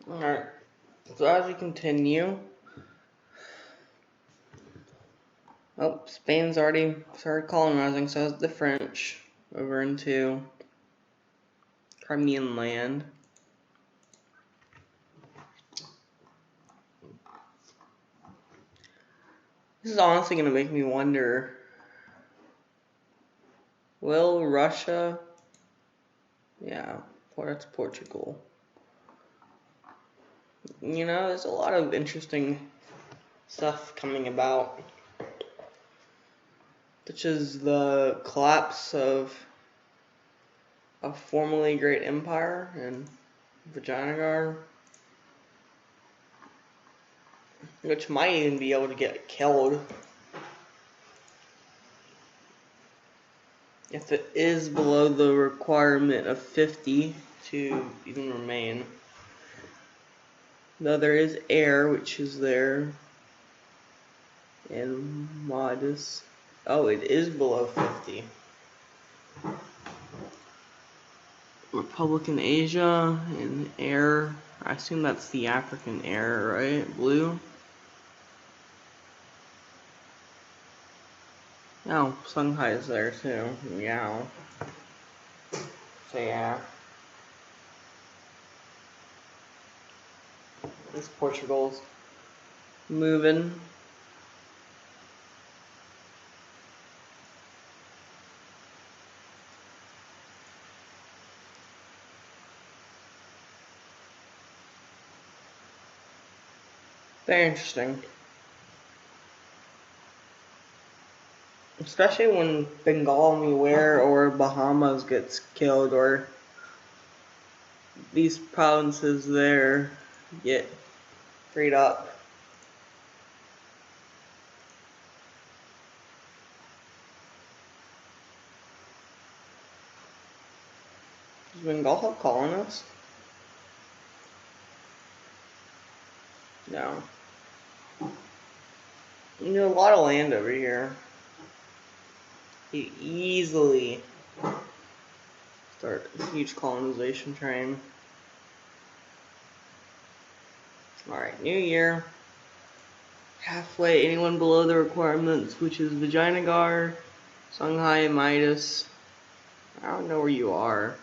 Alright, so as we continue, Spain's already started colonizing, so is the French over into Crimean land. This is honestly going to make me wonder, will Russia, that's Portugal. There's a lot of interesting stuff coming about, such as the collapse of a formerly great empire in Vijayanagar, which might even be able to get killed if it is below the requirement of 50 to even remain. Though there is air, which is there, and modest. Oh, it is below 50. Republican Asia and air. I assume that's the African air, right? Blue. Oh, Shanghai is there too. Yeah. So yeah. This Portugal's moving. Very interesting. Especially when Bengal anywhere or Bahamas gets killed, or these provinces there get freed up. Does Bengal have colonists? No. A lot of land over here. You easily start a huge colonization train. Alright, new year. Halfway, anyone below the requirements, which is Vijayanagar, Shanghai, and Midas. I don't know where you are.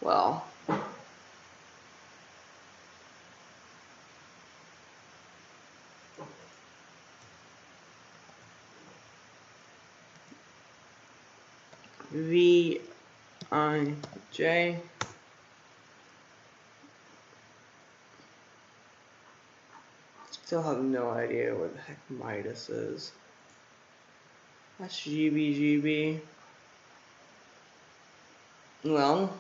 Well. V-I-J. Still have no idea what the heck Midas is. That's GB. Well,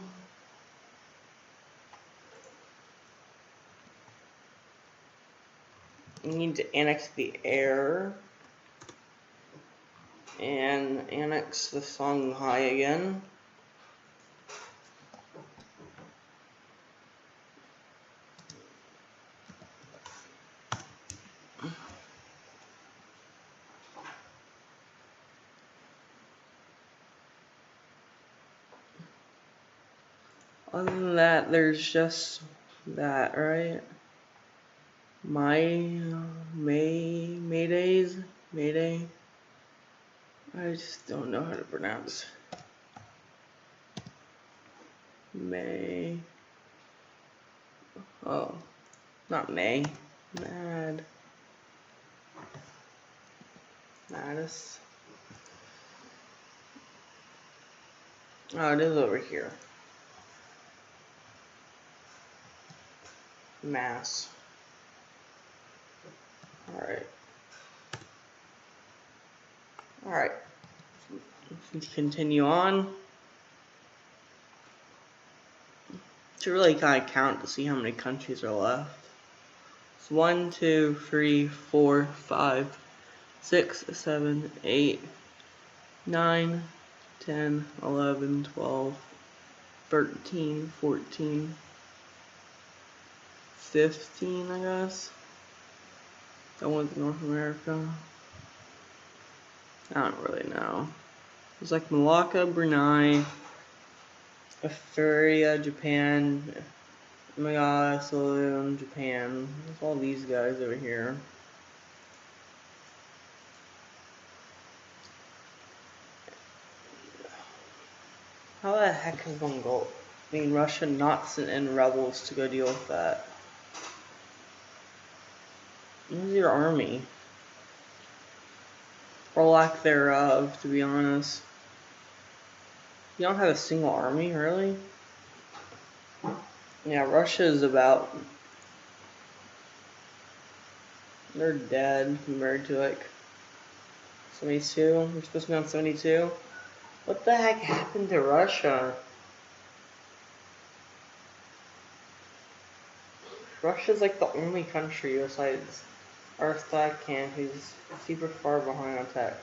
you need to annex the air and annex the Shanghai again. Other than that, there's just that, right? Mayday. I just don't know how to pronounce. May. Oh, not May. Madis. Oh, it is over here. Mass. Alright. Let's continue on. To really kind of count to see how many countries are left. It's 1, 2, 3, 4, 5, 6, 7, 8, 9, 10, 11, 12, 13, 14, 15, I guess. That one's North America. I don't really know. There's like Malacca, Brunei, Australia, Japan, oh my god, Saloon, Japan. There's all these guys over here. How the heck is Mongolia? I mean, Russia not sent in rebels to go deal with that. Where's your army? Or lack thereof, to be honest. You don't have a single army, really? Yeah, Russia is about... They're dead compared to like 72. We're supposed to be on 72. What the heck happened to Russia? Russia's like the only country besides Arthakhan who's super far behind on tech.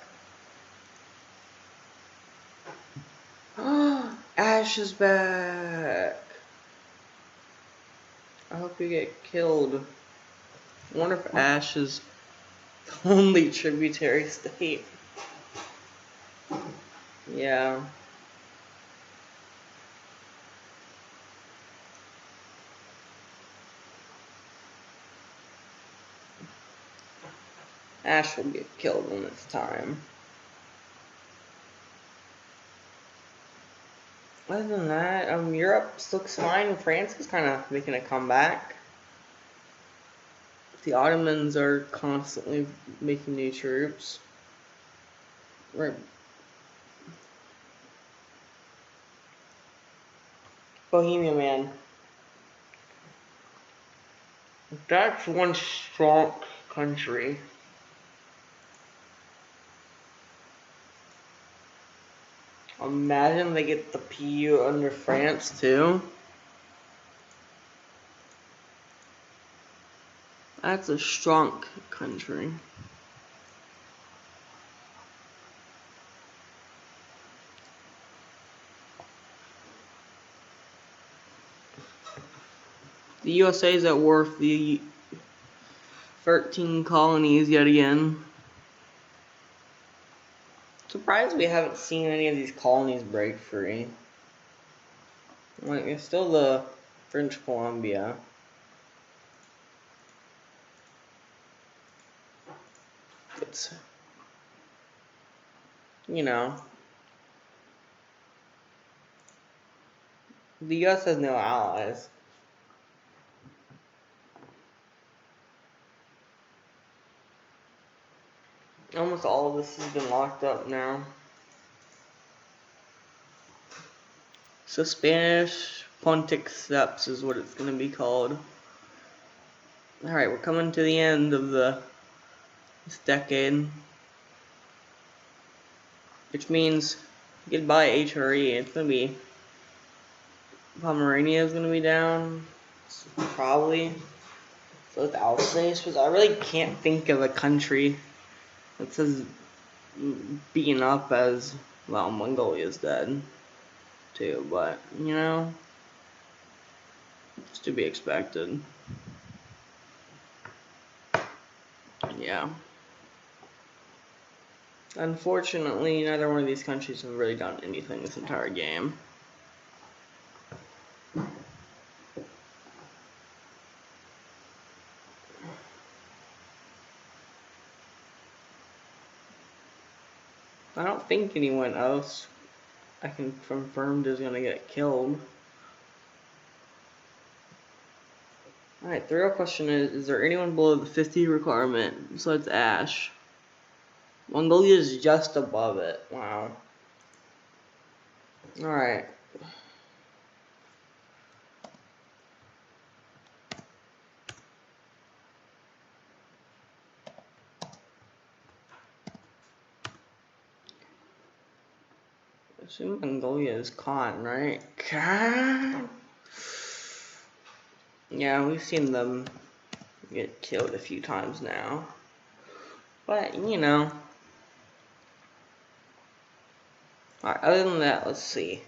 Ash is back! I hope you get killed. I wonder if Ash is the only tributary state. Yeah. Ash will get killed when it's time. Other than that, Europe looks fine. France is kind of making a comeback. The Ottomans are constantly making new troops. Right. Bohemia, man. That's one strong country. Imagine they get the PU under France too. That's a strong country. The USA is at war with the 13 colonies yet again. Surprised we haven't seen any of these colonies break free. Like, it's still the French Columbia. It's, you know, the US has no allies. Almost all of this has been locked up now. So Spanish Pontic Steps is what it's going to be called. Alright, we're coming to the end of this decade. Which means goodbye HRE. It's going to be... Pomerania is going to be down. Probably. So it's Alsace. Because I really can't think of a country that says beaten up as... Well, Mongolia's dead. Too, but, you know... It's to be expected. Yeah. Unfortunately, neither one of these countries have really done anything this entire game. I don't think anyone else I can confirm is gonna get killed. Alright, the real question is there anyone below the 50 requirement besides Ash? Mongolia is just above it. Wow. Alright. I assume Mongolia is Khan, right? Khan? Yeah, we've seen them get killed a few times now. But, you know. Alright, other than that, let's see.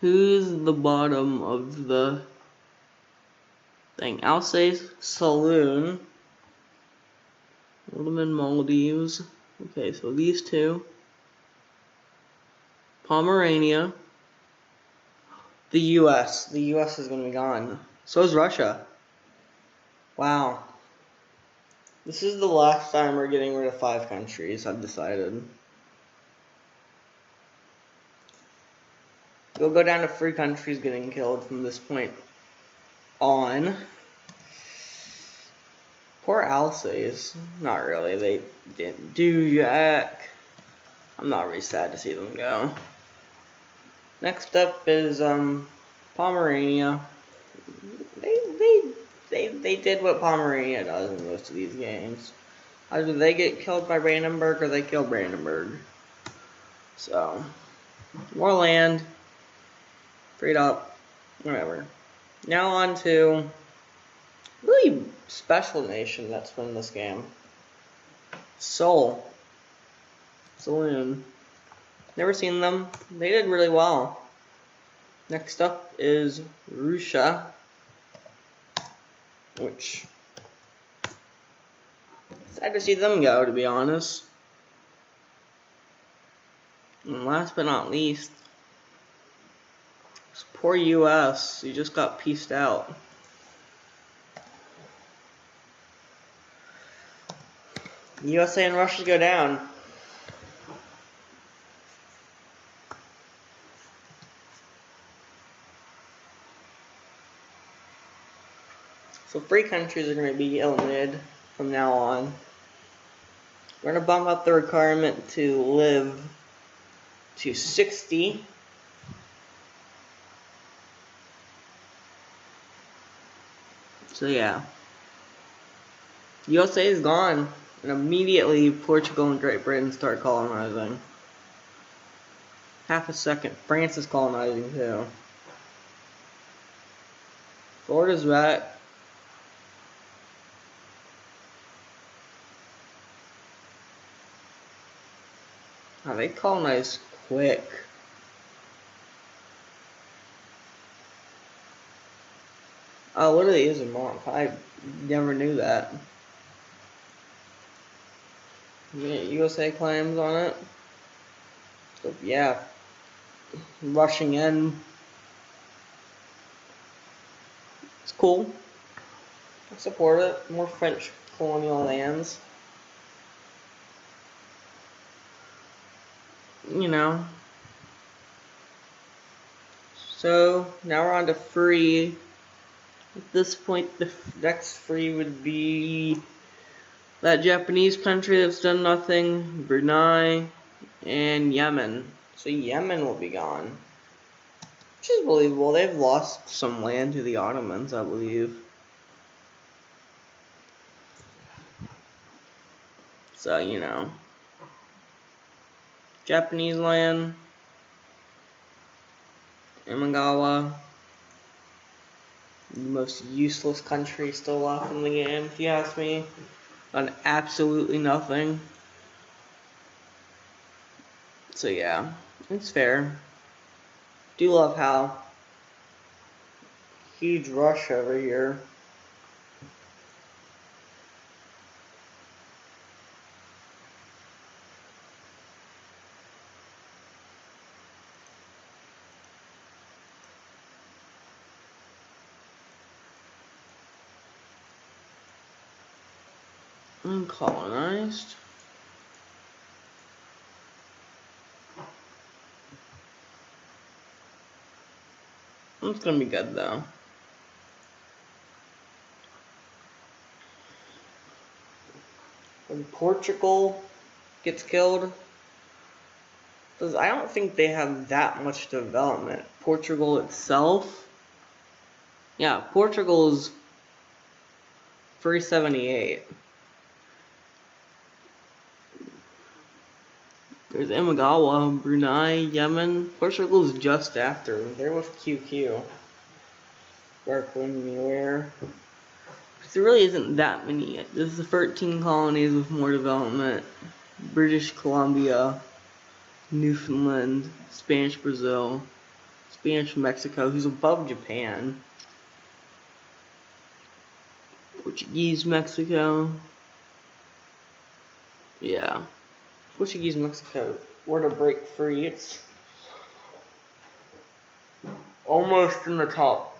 Who's the bottom of the thing? Alsace, Saloon, Ottoman Maldives. Okay, so these two. Pomerania, The US. The US is going to be gone. So is Russia. Wow. This is the last time we're getting rid of 5 countries, I've decided. We'll go down to 3 countries getting killed from this point on. Poor Alsace. Not really. They didn't do jack. I'm not really sad to see them go. Next up is Pomerania. They did what Pomerania does in most of these games. Either they get killed by Brandenburg or they kill Brandenburg. So, more land, freed up, whatever. Now on to really special nation that's won this game. Seoul. Saloon. Never seen them. They did really well. Next up is Russia, which sad to see them go, to be honest. And last but not least, this poor US, you just got pieced out. USA and Russia go down. So 3 countries are going to be eliminated from now on. We're going to bump up the requirement to live to 60. So yeah. USA is gone. And immediately Portugal and Great Britain start colonizing. Half a second, France is colonizing too. Florida's back. Oh, they colonize quick. Oh, what are they using monk? I never knew that. USA claims on it. So yeah, rushing in. It's cool. I support it. More French colonial lands. You know. So now we're on to free. At this point, the next free would be that Japanese country that's done nothing, Brunei, and Yemen. So Yemen will be gone. Which is believable. They've lost some land to the Ottomans, I believe. So, you know. Japanese land. Imagawa. The most useless country still left in the game, if you ask me. On absolutely nothing. So yeah, it's fair. Do love how huge rush over here. Uncolonized. It's gonna be good though. When Portugal gets killed, because I don't think they have that much development. Portugal itself, yeah, Portugal's 378. There's Imagawa, Brunei, Yemen. Portugal's just after. They're with QQ. Sparkling Muir. There really isn't that many yet. This is 13 colonies with more development. British Columbia, Newfoundland, Spanish Brazil, Spanish Mexico, who's above Japan. Portuguese Mexico. Yeah. Portuguese Mexico were to break free. It's almost in the top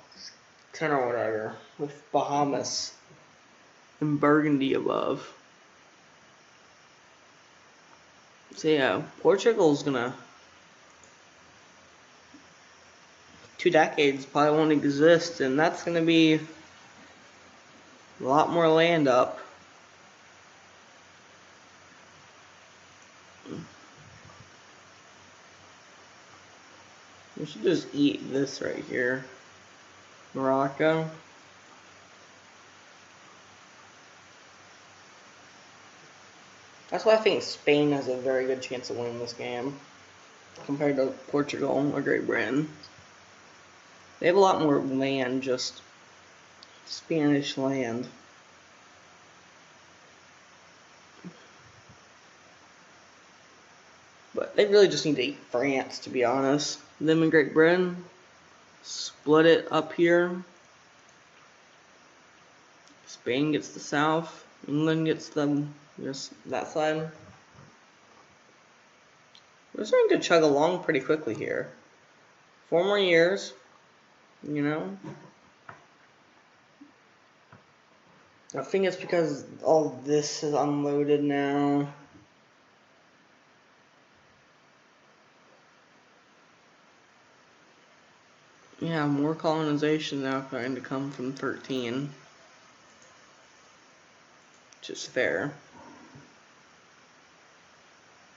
10 or whatever, with Bahamas and Burgundy above. So yeah, Portugal's gonna 2 decades probably won't exist, and that's gonna be a lot more land up. We should just eat this right here. Morocco. That's why I think Spain has a very good chance of winning this game compared to Portugal or Great Britain. They have a lot more land, just Spanish land. But they really just need to eat France, to be honest. Them and Great Britain, split it up here. Spain gets the south, England gets them just that side. We're starting to chug along pretty quickly here. 4 more years, you know. I think it's because all this is unloaded now. Yeah, more colonization now starting to come from 13. Which is fair.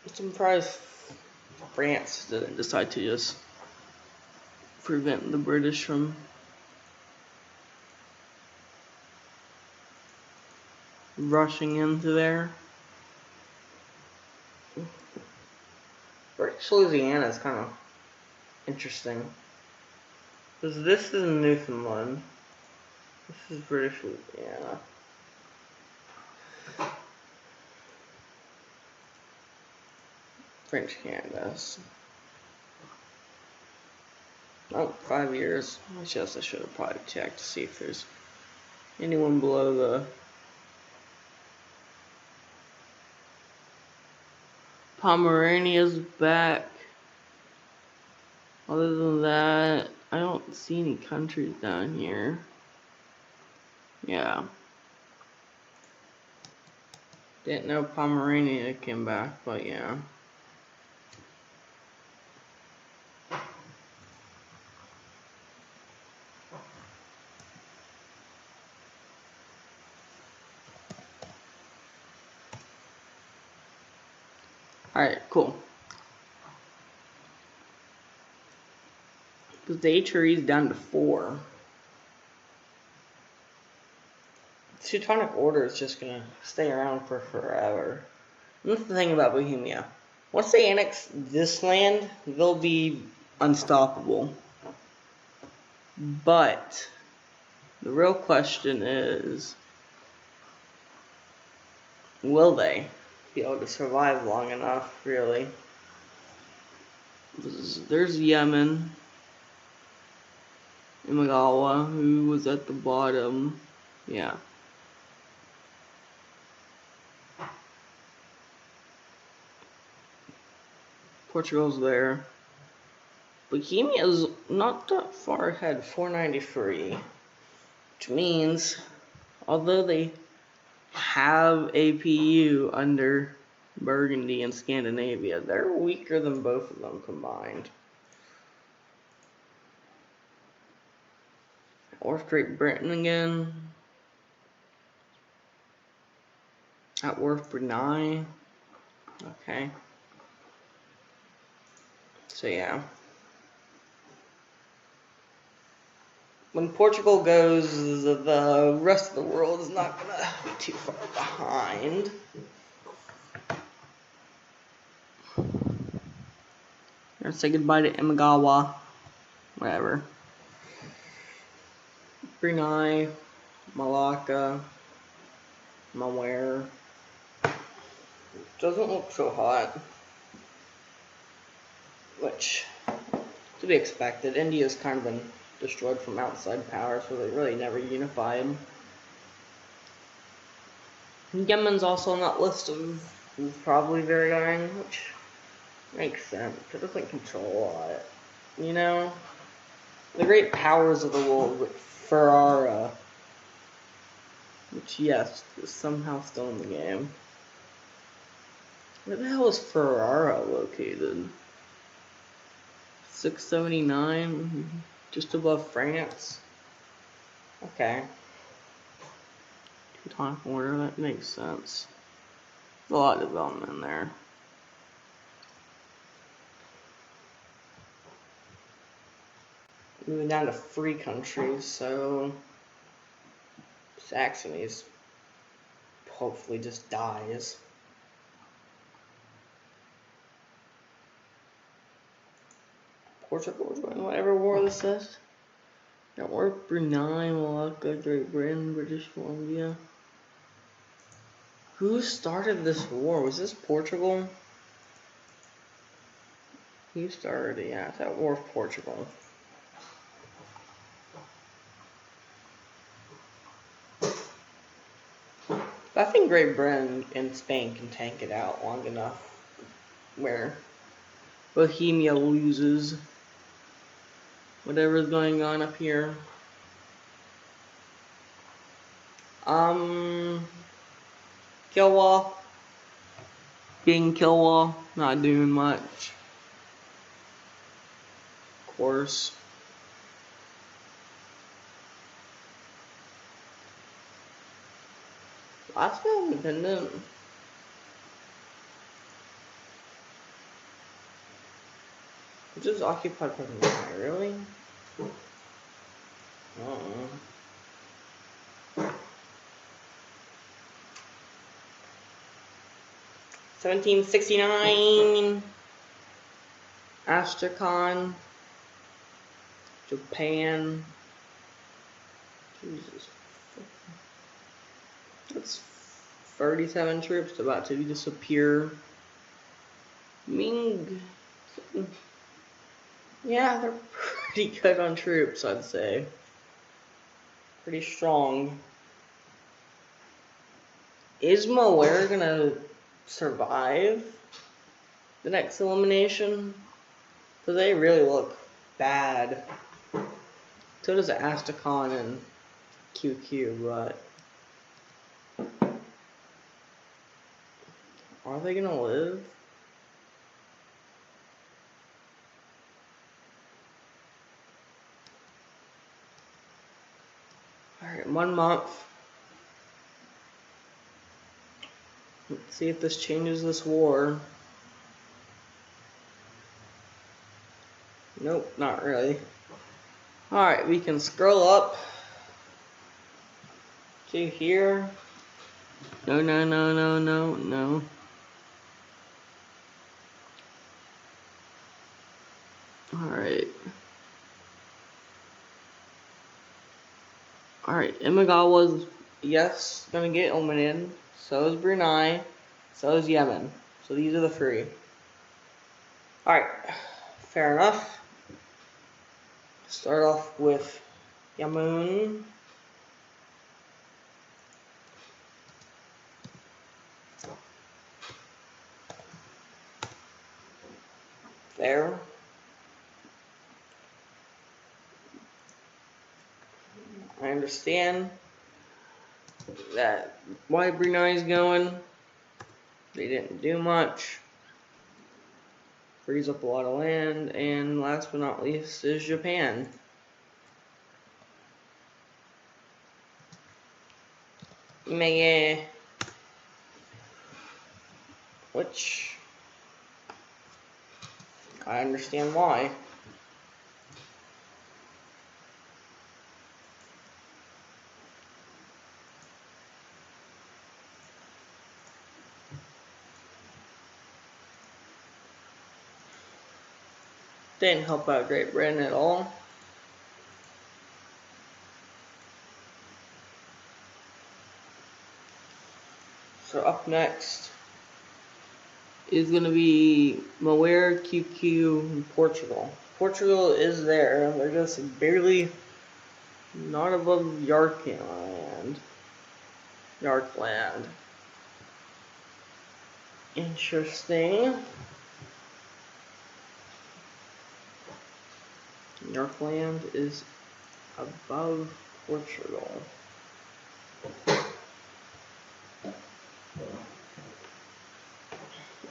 I'm surprised France didn't decide to just prevent the British from rushing into there. British Louisiana is kind of interesting. Because this is Newfoundland. This is British Louisiana. French Canada. Oh, 5 years. I should have probably checked to see if there's anyone below the Pomerania's back. Other than that, I don't see any countries down here. Yeah. Didn't know Pomerania came back, but yeah. Alright, cool. Because the HRE is down to 4. The Teutonic Order is just going to stay around for forever. And that's the thing about Bohemia. Once they annex this land, they'll be unstoppable. But the real question is, will they be able to survive long enough, really? There's Yemen, Imagawa, who was at the bottom. Yeah. Portugal's there. Bohemia is not that far ahead, 493. Which means, although they have APU under Burgundy and Scandinavia, they're weaker than both of them combined. Or Great Britain again. At Worth Brunei. Okay. So yeah. When Portugal goes, the rest of the world is not going to be too far behind. I'm going to say goodbye to Imagawa. Whatever. Brunei, Malacca, Malware. Doesn't look so hot. Which, to be expected. India's kind of been destroyed from outside power, so they really never unified. Yemen's also on that list of who's probably very young, which makes sense. It doesn't control a lot, you know? The great powers of the world with Ferrara. Which, yes, is somehow still in the game. Where the hell is Ferrara located? 679, just above France. Okay. Teutonic Order, that makes sense. There's a lot of development in there. Moving down to free countries, so Saxony's hopefully just dies. Portugal join whatever war this is. Got war with Brunei, Malacca, Great Britain, British Columbia. Who started this war? Was this Portugal? Who started it? Yeah, it's that war with Portugal. I think Great Britain and Spain can tank it out long enough where Bohemia loses whatever's going on up here. Kilwa. Being Kilwa, not doing much. Of course. Alaska independent. Which is occupied by Brunei, really? Uh-uh. 1769. Astrakhan. Japan. Jesus. That's 37 troops about to disappear. Ming. Yeah, they're pretty good on troops, I'd say. Pretty strong. Is Moer gonna survive the next elimination? Because they really look bad. So does Astrakhan and QQ, but are they gonna live? Alright, 1 month. Let's see if this changes this war. Nope, not really. Alright, we can scroll up to here. No, no, no, no, no, no. Alright. Alright, Imagawa's, yes, gonna get eliminated. So is Brunei. So is Yemen. So these are the 3. Alright, fair enough. Start off with Yemen. There. I understand that why Brunei's going. They didn't do much. Frees up a lot of land, and last but not least is Japan. Meh. Which I understand why. Didn't help out Great Britain at all. So up next is going to be Moer, QQ, and Portugal. Portugal is there. They're just barely not above Yarkland. Interesting. Yorkland is above Portugal.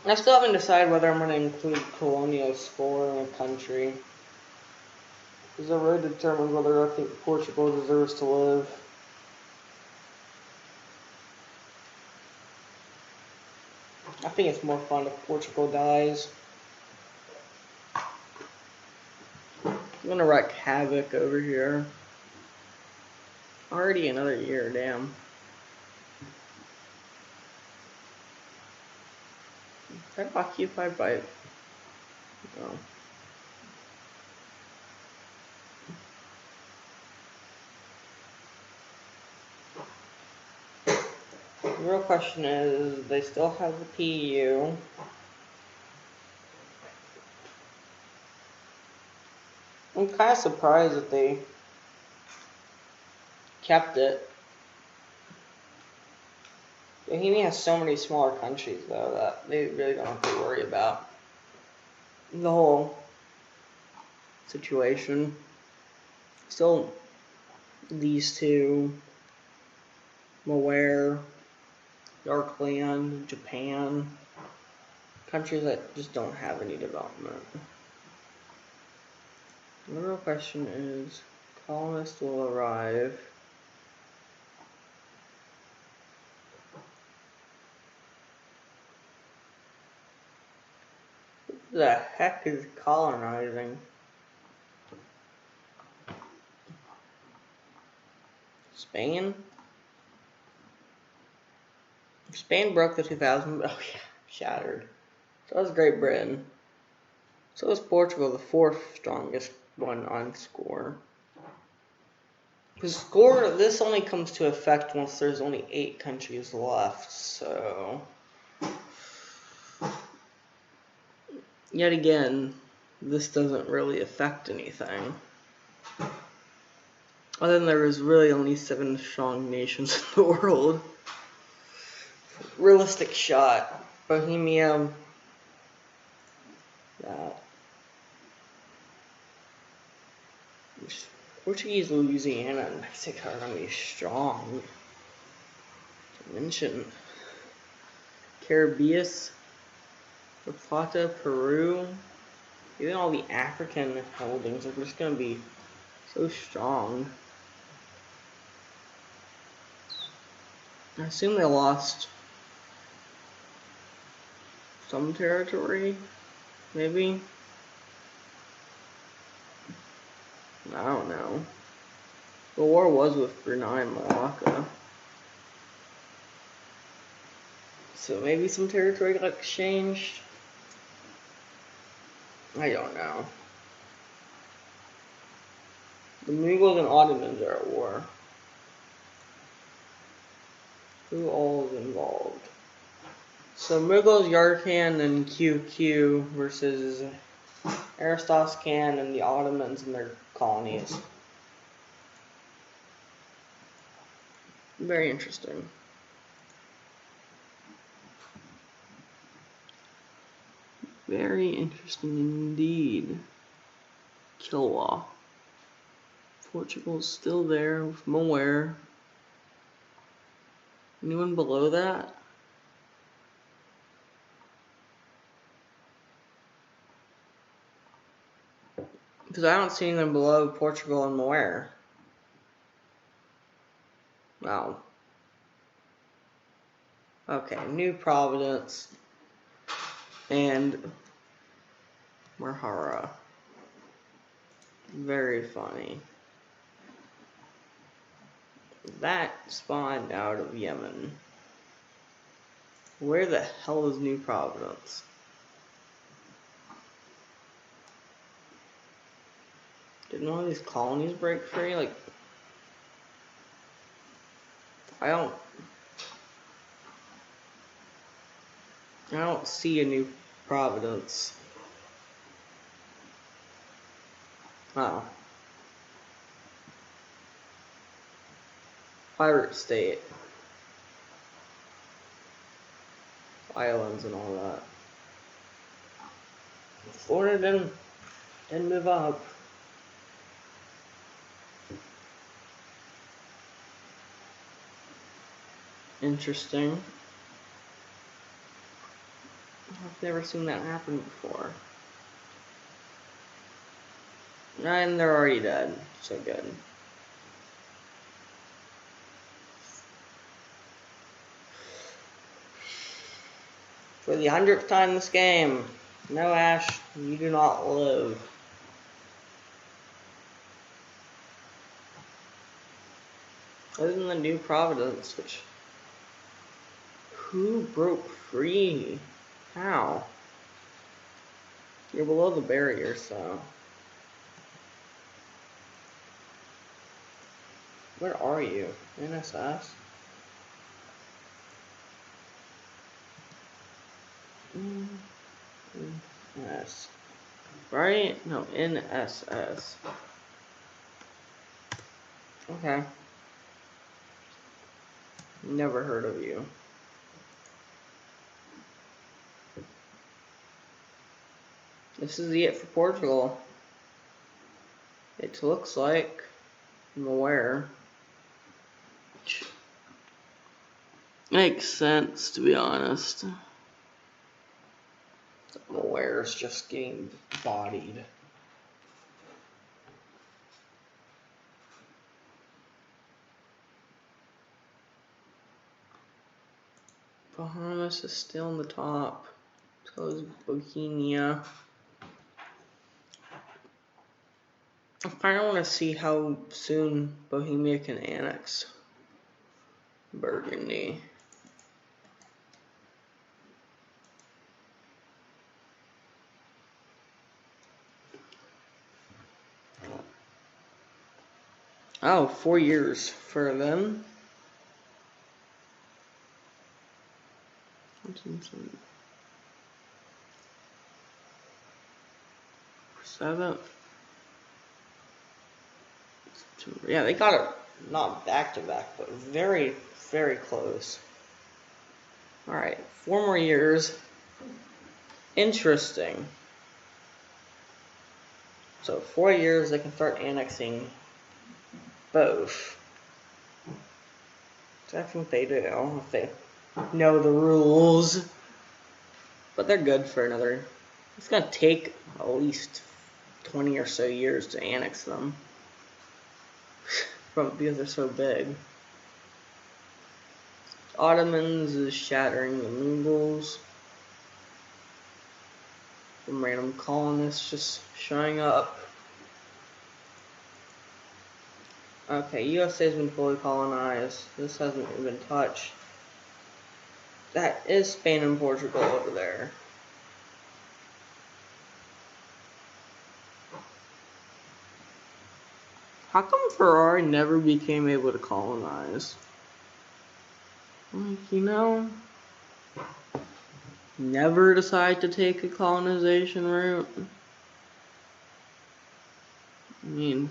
I still haven't decided whether I'm going to include colonial score in a country, because it really determines whether I think Portugal deserves to live. I think it's more fun if Portugal dies. I'm going to wreak havoc over here. Already another year, damn. I'm occupied by... Oh. The real question is, they still have the PU. I'm kind of surprised that they kept it. Bohemia has so many smaller countries, though, that they really don't have to worry about the whole situation. Still, these two, Moare, Darkland, Japan, countries that just don't have any development. The real question is, colonists will arrive. Who the heck is colonizing? Spain? Spain broke the 2000. Oh yeah, shattered. So was Great Britain. So was Portugal, the fourth strongest one on score. Because score, this only comes to effect once there's only 8 countries left, so... Yet again, this doesn't really affect anything. Other than there is really only 7 strong nations in the world. Realistic shot. Bohemia. That. Portuguese, Louisiana, and Mexico are going to be strong. To mention Caribbean, La Plata, Peru, even all the African holdings are just going to be so strong. I assume they lost some territory, maybe? I don't know. The war was with Brunei and Malacca. So maybe some territory got exchanged? I don't know. The Mughals and Ottomans are at war. Who all is involved? So Mughals, Yarkand, and QQ versus Aristoscan and the Ottomans and their colonies. Very interesting. Very interesting indeed. Kilwa. Portugal's still there with Moare. Anyone below that? Because I don't see anyone below Portugal and Moare. Wow. Okay, New Providence and Marhara. Very funny. That spawned out of Yemen. Where the hell is New Providence? Didn't one of these colonies break free? Like, I don't see a New Providence. Oh. Pirate state. Islands and all that. Florida didn't move up. Interesting. I've never seen that happen before. And they're already dead, so good. For the 100th time this game, no Ash, you do not live. Other than the New Providence, which... Who broke free? How? You're below the barrier, so... Where are you? NSS? NS. Right? No, NSS. Okay. Never heard of you. This is it for Portugal. It looks like. I'm aware. Makes sense, to be honest. I'm aware it's just getting bodied. Bahamas is still in the top. So is Bohemia. I kind of want to see how soon Bohemia can annex Burgundy. Oh, 4 years for them. 7th. Yeah, they got it not back to back, but very, very close. Alright, 4 more years. Interesting. So 4 years they can start annexing both. So I think they do, if they know the rules. But they're good for another... It's gonna take at least 20 or so years to annex them. Because they're so big. Ottomans is shattering the Mongols. Some random colonists just showing up. Okay, USA's been fully colonized. This hasn't even been touched. That is Spain and Portugal over there. How come Ferrari never became able to colonize? Like, you know, never decide to take a colonization route. I mean,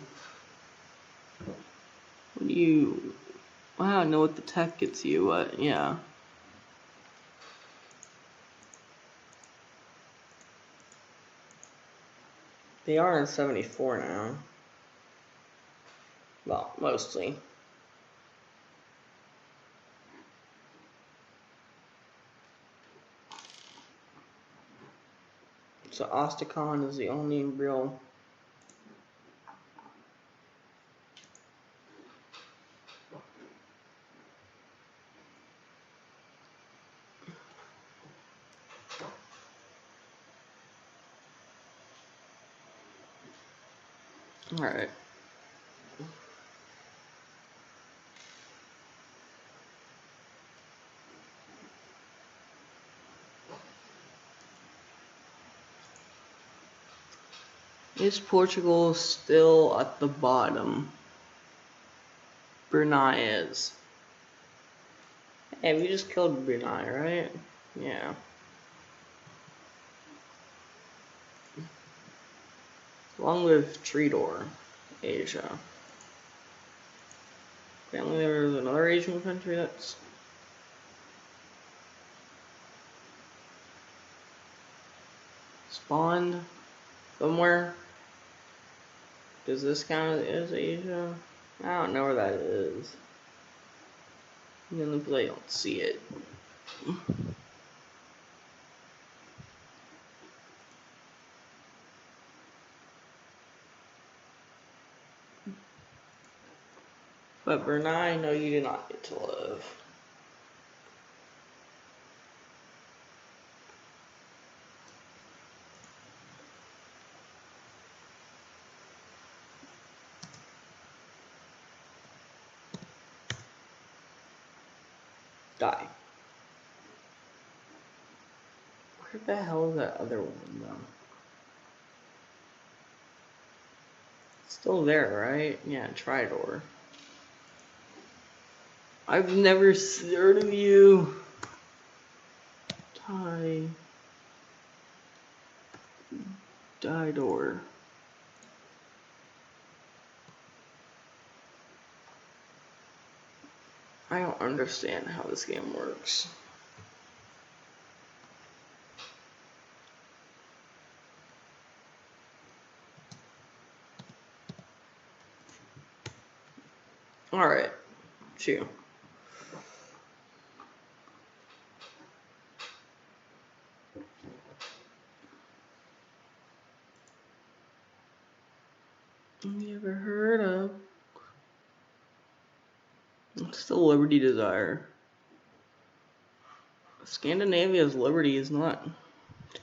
what do you... I don't know what the tech gets you, but yeah. They are in 74 now. Well, mostly. So Ostacon is the only real... Alright. Is Portugal still at the bottom? Brunei is. Hey, we just killed Brunei, right? Yeah. Along with Tredor, Asia. Apparently there's another Asian country that's... spawned somewhere. Does this count as Asia? I don't know where that is. Mainly because I don't see it. But Brunei, no, you do not get to live. Die. Where the hell is that other one, though? It's still there, right? Yeah, Tridor. I've never heard of you. Didor. I don't understand how this game works. Alright. Chew. You ever heard of? It's still Liberty Desire. Scandinavia's Liberty is not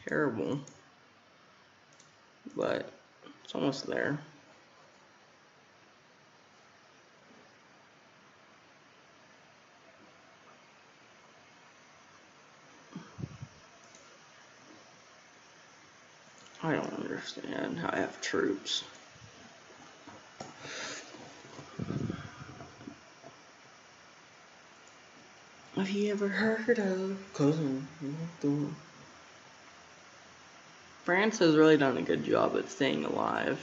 terrible, but it's almost there. I don't understand how I have troops. Have you ever heard of cousin? France has really done a good job at staying alive.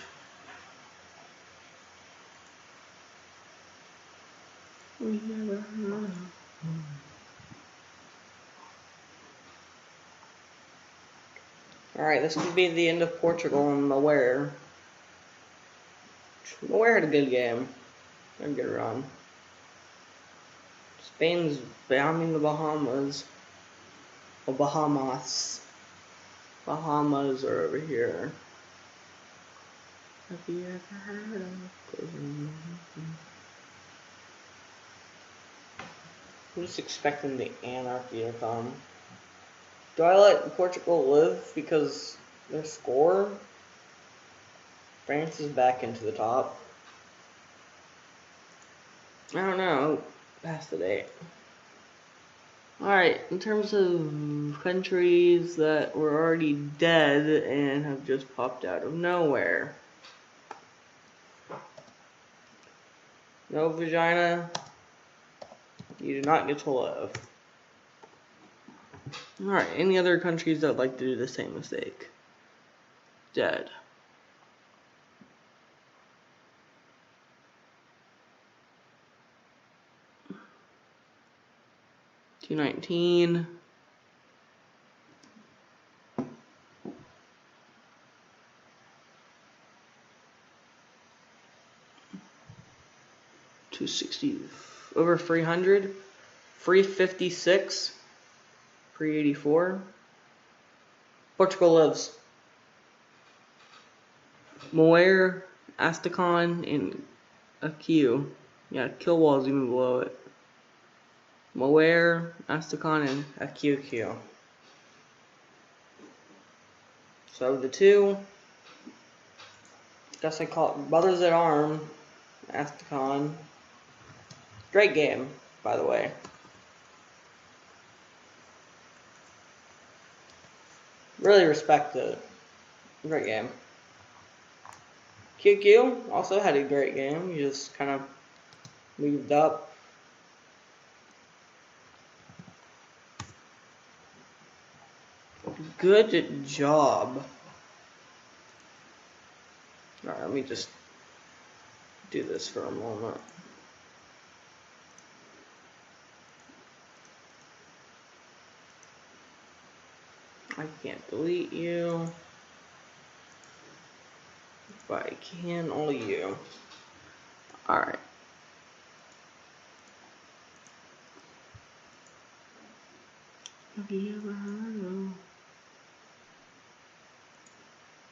Have you ever heard of? Alright, this could be the end of Portugal and Malware. Malware had a good game. A good run. Spain's bombing the Bahamas. Oh, Bahamas. Bahamas are over here. Have you ever heard of? I'm just expecting the anarchy to come. Do I let Portugal live because their score? France is back into the top. I don't know. Past the date. Alright, in terms of countries that were already dead and have just popped out of nowhere. No vagina. You do not get to live. Alright, any other countries that like to do the same mistake? Dead. $219. $260. Over 300. 356. 384. Portugal lives. Moer, Astacon, and a Q. Yeah, kill wall's even below it. Moer, Astacon, and a QQ. So the two, guess I call it Brothers at Arm, Astacon. Great game, by the way. Really respect it. Great game. QQ also had a great game. You just kind of moved up. Good job. Alright, let me just do this for a moment. I can't delete you, but I can all you. Alright. Have you ever heard of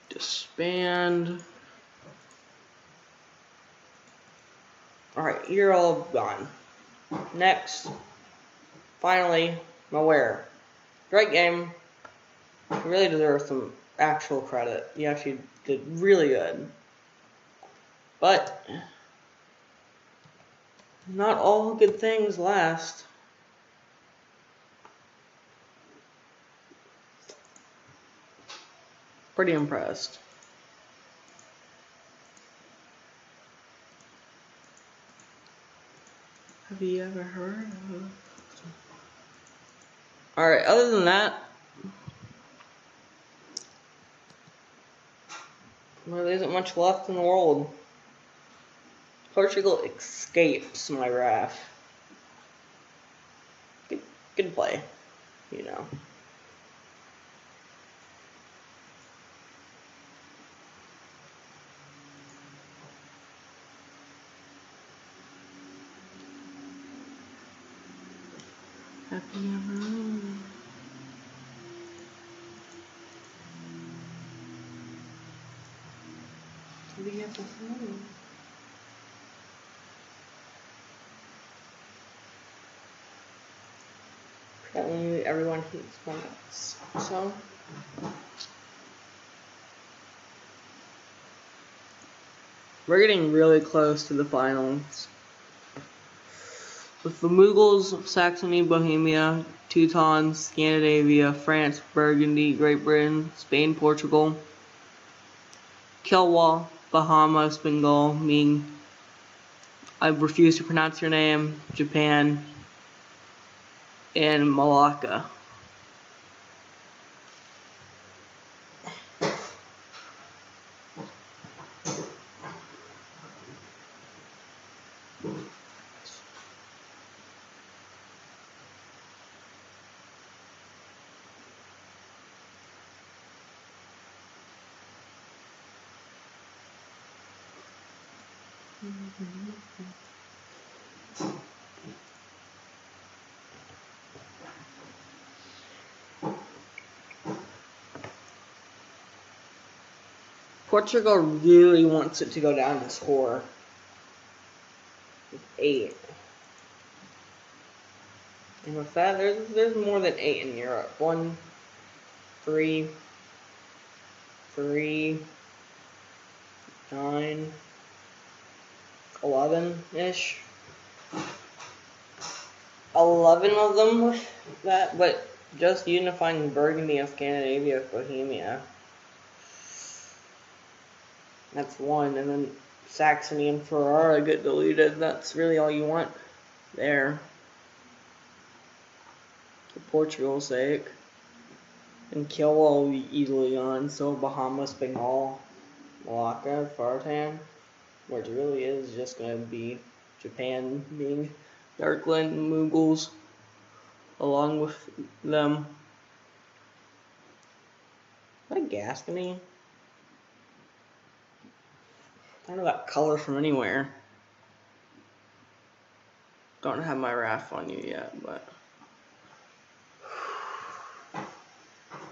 disband? Alright, you're all gone. Next, finally, Maware. Great game. You really deserve some actual credit. You actually did really good. But not all good things last. Pretty impressed. Have you ever heard of? Alright, other than that, well, there isn't much left in the world. Portugal escapes my wrath. Good play, you know. Have you ever heard? Have you ever heard? Apparently everyone hates points. So we're getting really close to the finals. With the Mughals of Saxony, Bohemia, Teutons, Scandinavia, France, Burgundy, Great Britain, Spain, Portugal, Kilwa, Bahamas, Bengal, Ming, I refuse to pronounce your name, Japan, and Malacca. Portugal really wants it to go down to score 8. And with that, there's more than 8 in Europe. 1, 3, 3, 9, 11-ish. 11 of them with that, but just unifying Burgundy and Scandinavia with Bohemia. That's 1, and then Saxony and Ferrara get deleted. That's really all you want there. For Portugal's sake. And Kilwa will be easily on, so Bahamas, Bengal, Malacca, Fartan. Where it really is just going to be Japan being Darkland and Mughals along with them. Is that Gascony? I don't know that color from anywhere. Don't have my RAF on you yet, but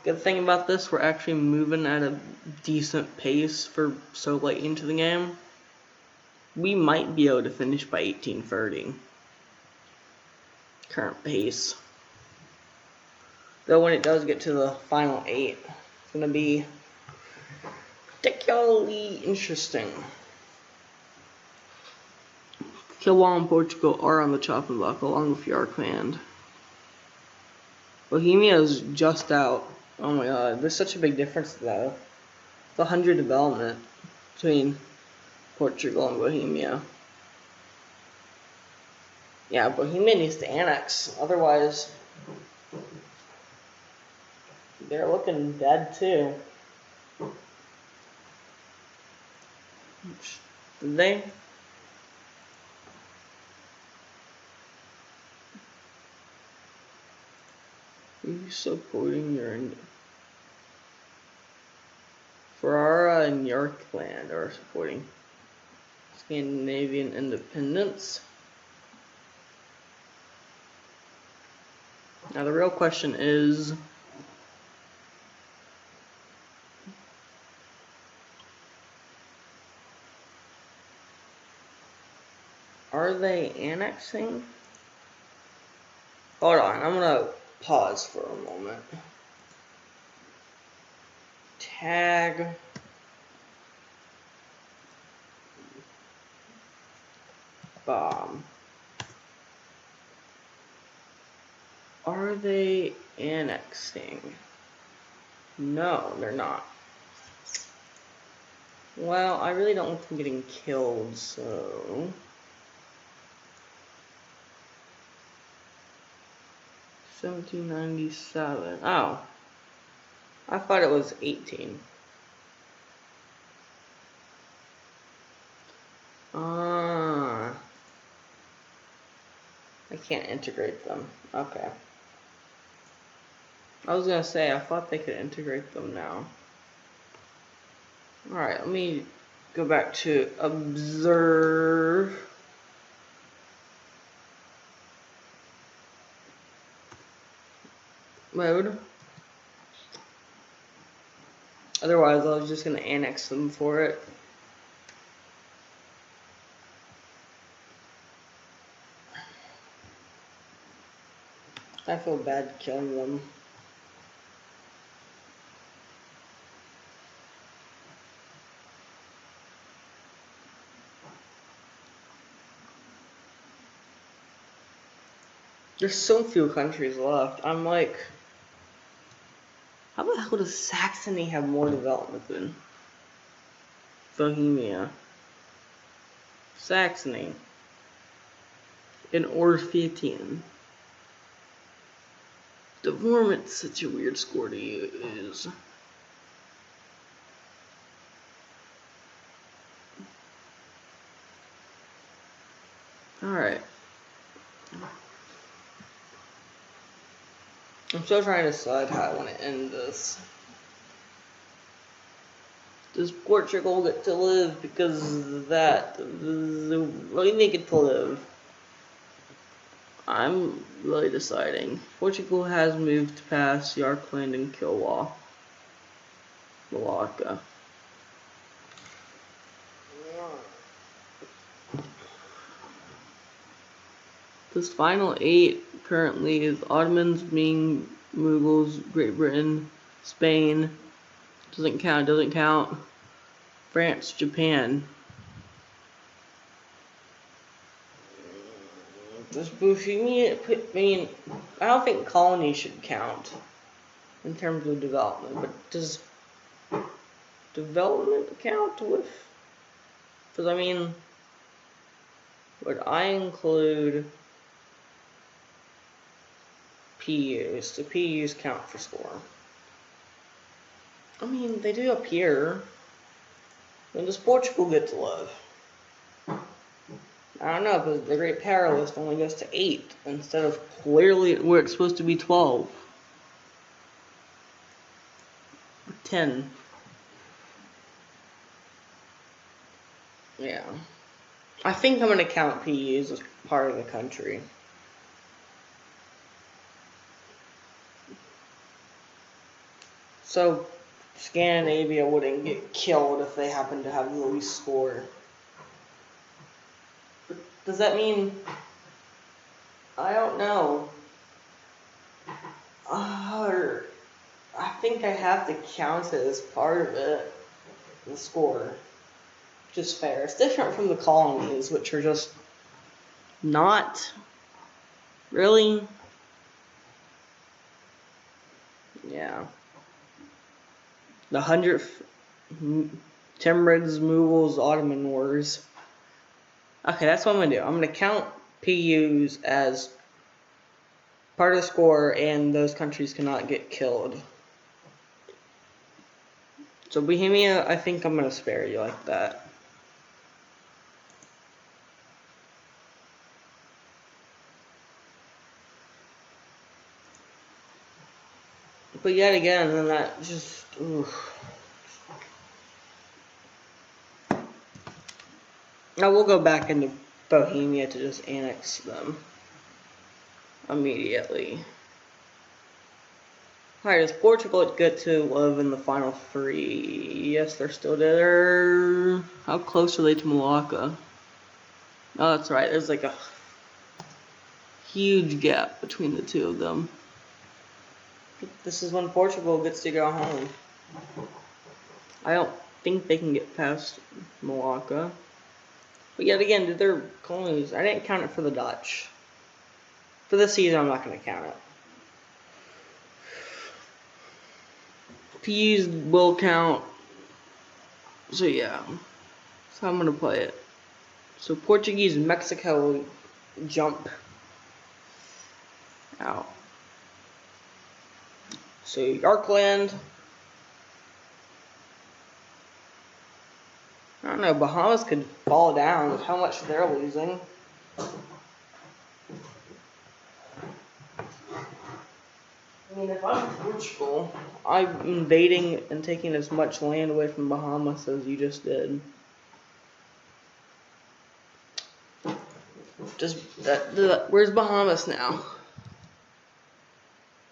good thing about this, we're actually moving at a decent pace for so late into the game. We might be able to finish by 1830. Current pace. Though when it does get to the final 8, it's going to be particularly interesting. Kilwa and Portugal are on the chopping block along with your command. Bohemia is just out. Oh my god, there's such a big difference though. It's 100 development between Portugal and Bohemia. Yeah, Bohemia needs to annex, otherwise they're looking dead too. Did they? Are you supporting your Ferrara and Yorkland are supporting Scandinavian independence. Now the real question is, are they annexing? Hold on, I'm gonna pause for a moment. Tag bomb. Are they annexing? No, they're not. Well, I really don't want them getting killed, so... 1797. Oh. I thought it was 18. I can't integrate them. Okay. I was gonna say, I thought they could integrate them now. Alright, let me go back to observe. Mode. Otherwise, I was just gonna annex them for it. I feel bad killing them. There's so few countries left. I'm like, how the hell does Saxony have more development than Bohemia? Saxony and Orpheutian. Development's such a weird score to use. Alright. I'm still trying to decide how I want to end this. Does Portugal get to live because of that? What do they get to live? I'm really deciding. Portugal has moved past Yarkland and Kilwa. Malacca. This final 8 currently is Ottomans, Ming, Mughals, Great Britain, Spain, doesn't count, France, Japan. Does Bohemia, I mean, I don't think colonies should count in terms of development, but does development count with, because I mean, would I include PUs? The PUs count for score. I mean, they do up here. When does Portugal get to live? I don't know, because the Great Power List only goes to 8 instead of clearly where it's supposed to be 12. 10. Yeah. I think I'm going to count PUs as part of the country. So, Scandinavia wouldn't get killed if they happen to have the least score. But does that mean... I don't know. I think I have to count it as part of it. The score. Which is fair. It's different from the colonies, which are just not really. Yeah. The 100th Timurids, Mughals, Ottoman Wars. Okay, that's what I'm going to do. I'm going to count PUs as part of the score, and those countries cannot get killed. So Bohemia, I think I'm going to spare you like that. But yet again, then that just... Oof. I will go back into Bohemia to just annex them immediately. Alright, does Portugal get to live in the final three? Yes, they're still there. How close are they to Malacca? Oh, that's right. There's like a huge gap between the two of them. This is when Portugal gets to go home. I don't think they can get past Malacca. But yet again, did their colonies... I didn't count it for the Dutch. For this season, I'm not going to count it. P's will count. So yeah. So I'm going to play it. So Portuguese Mexico jump out. So Yarkland. I don't know, Bahamas could fall down with how much they're losing. I mean, if I'm Portugal, I'm invading and taking as much land away from Bahamas as you just did. Where's Bahamas now?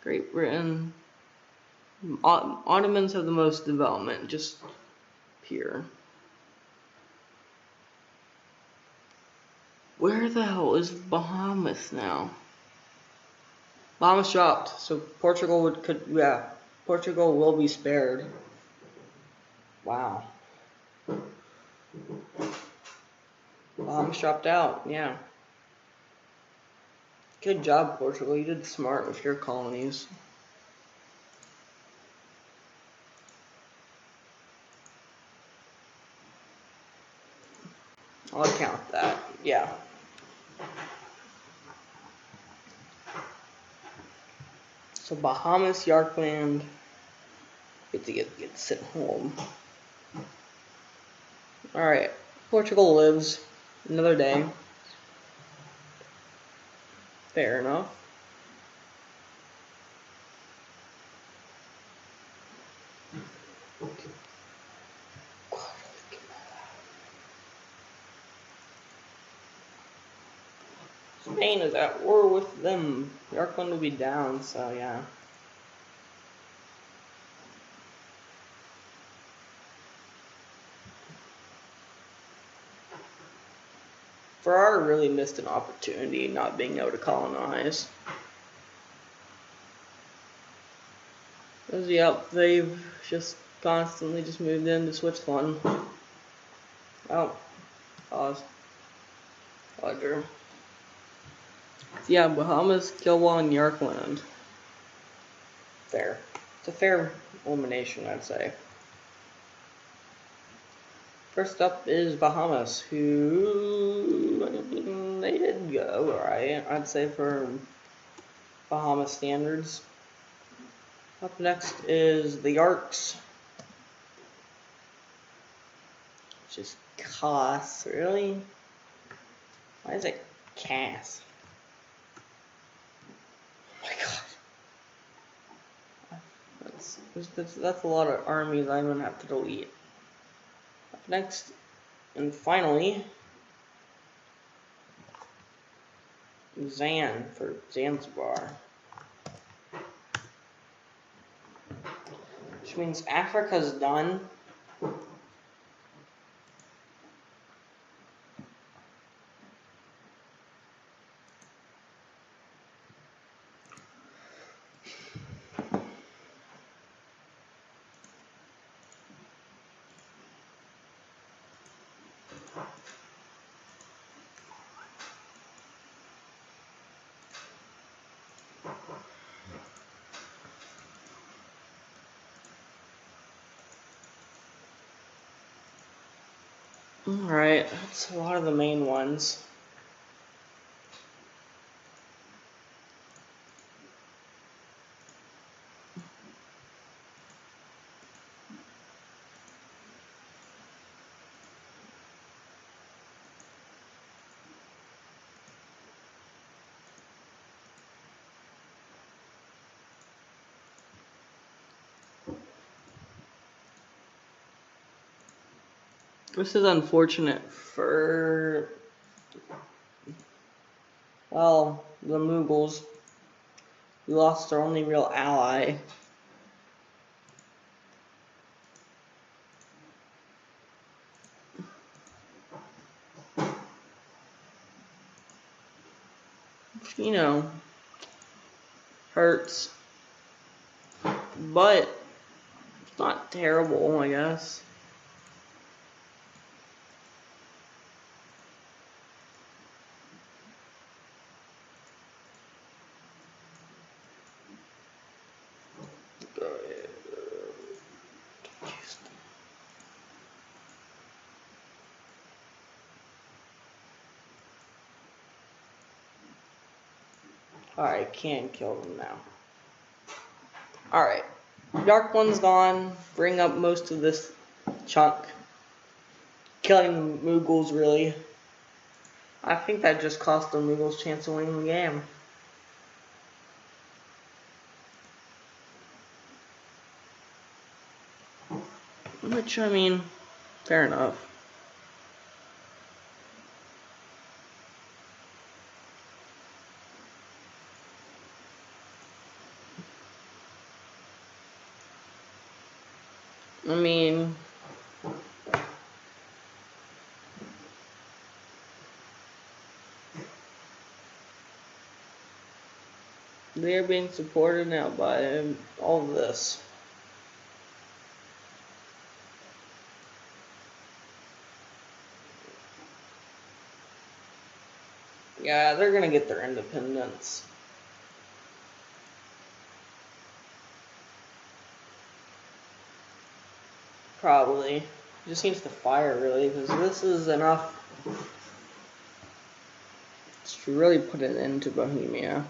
Great Britain. Ottomans have the most development, just here. Where the hell is Bahamas now? Bahamas dropped, so Portugal Portugal will be spared. Wow. Bahamas dropped out, yeah. Good job, Portugal. You did smart with your colonies. I'll count that, yeah. So Bahamas, Yarkland, get sent home. Alright, Portugal lives another day. Fair enough. Spain is at war with them. Yarkland will be down, so yeah. Ferrari really missed an opportunity not being able to colonize. Because, yep, they've just constantly just moved into Switzerland. Oh, pause. Roger. Yeah, Bahamas, Kilwa, and Yarkland. Fair. It's a fair elimination, I'd say. First up is Bahamas, who they did go alright, I'd say, for Bahamas standards. Up next is the Yarks, which is Cass, really? Why is it Cass? Oh my god. That's a lot of armies I'm going to have to delete. Up next, and finally, Zan for Zanzibar. Which means Africa's done. Alright, that's a lot of the main ones. This is unfortunate for, well, the Mughals. We lost our only real ally you know, hurts. But it's not terrible, I guess. Alright, can't kill them now. Alright, Dark One's gone. Bring up most of this chunk. Killing the Moogles, really. I think that just cost the Moogles chance of winning the game. Which, I mean, fair enough. I mean, they're being supported now by all of this. Yeah, they're gonna get their independence. Probably. Just needs to fire, really, because this is enough to really put an end to Bohemia.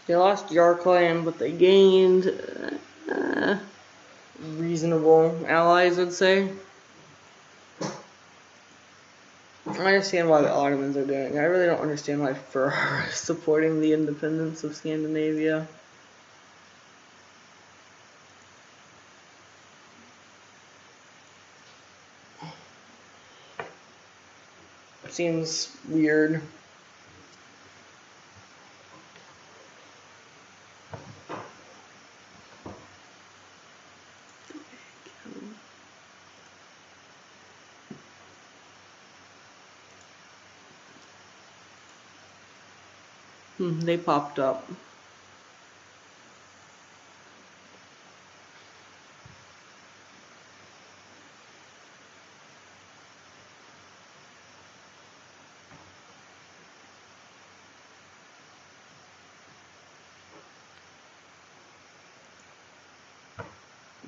They lost Yarkland, but they gained reasonable allies, I'd say. I understand why the Ottomans are doing it. I really don't understand why Ferrara is supporting the independence of Scandinavia. Seems weird. They popped up.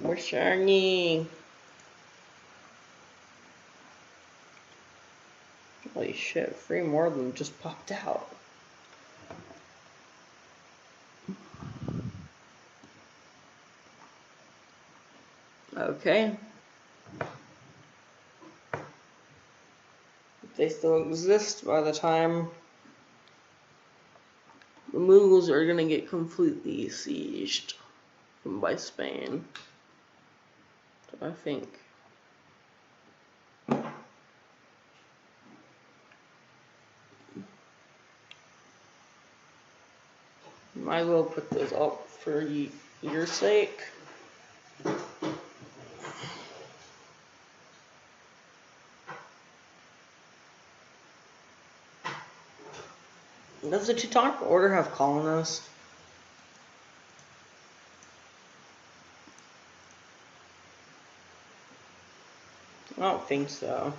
We're shiny. Holy shit, 3 more of them just popped out. Okay. If they still exist by the time the Mughals are gonna get completely sieged by Spain. So I think. Might as well put those up for your sake. Does the Teutonic Order have colonists? I don't think so.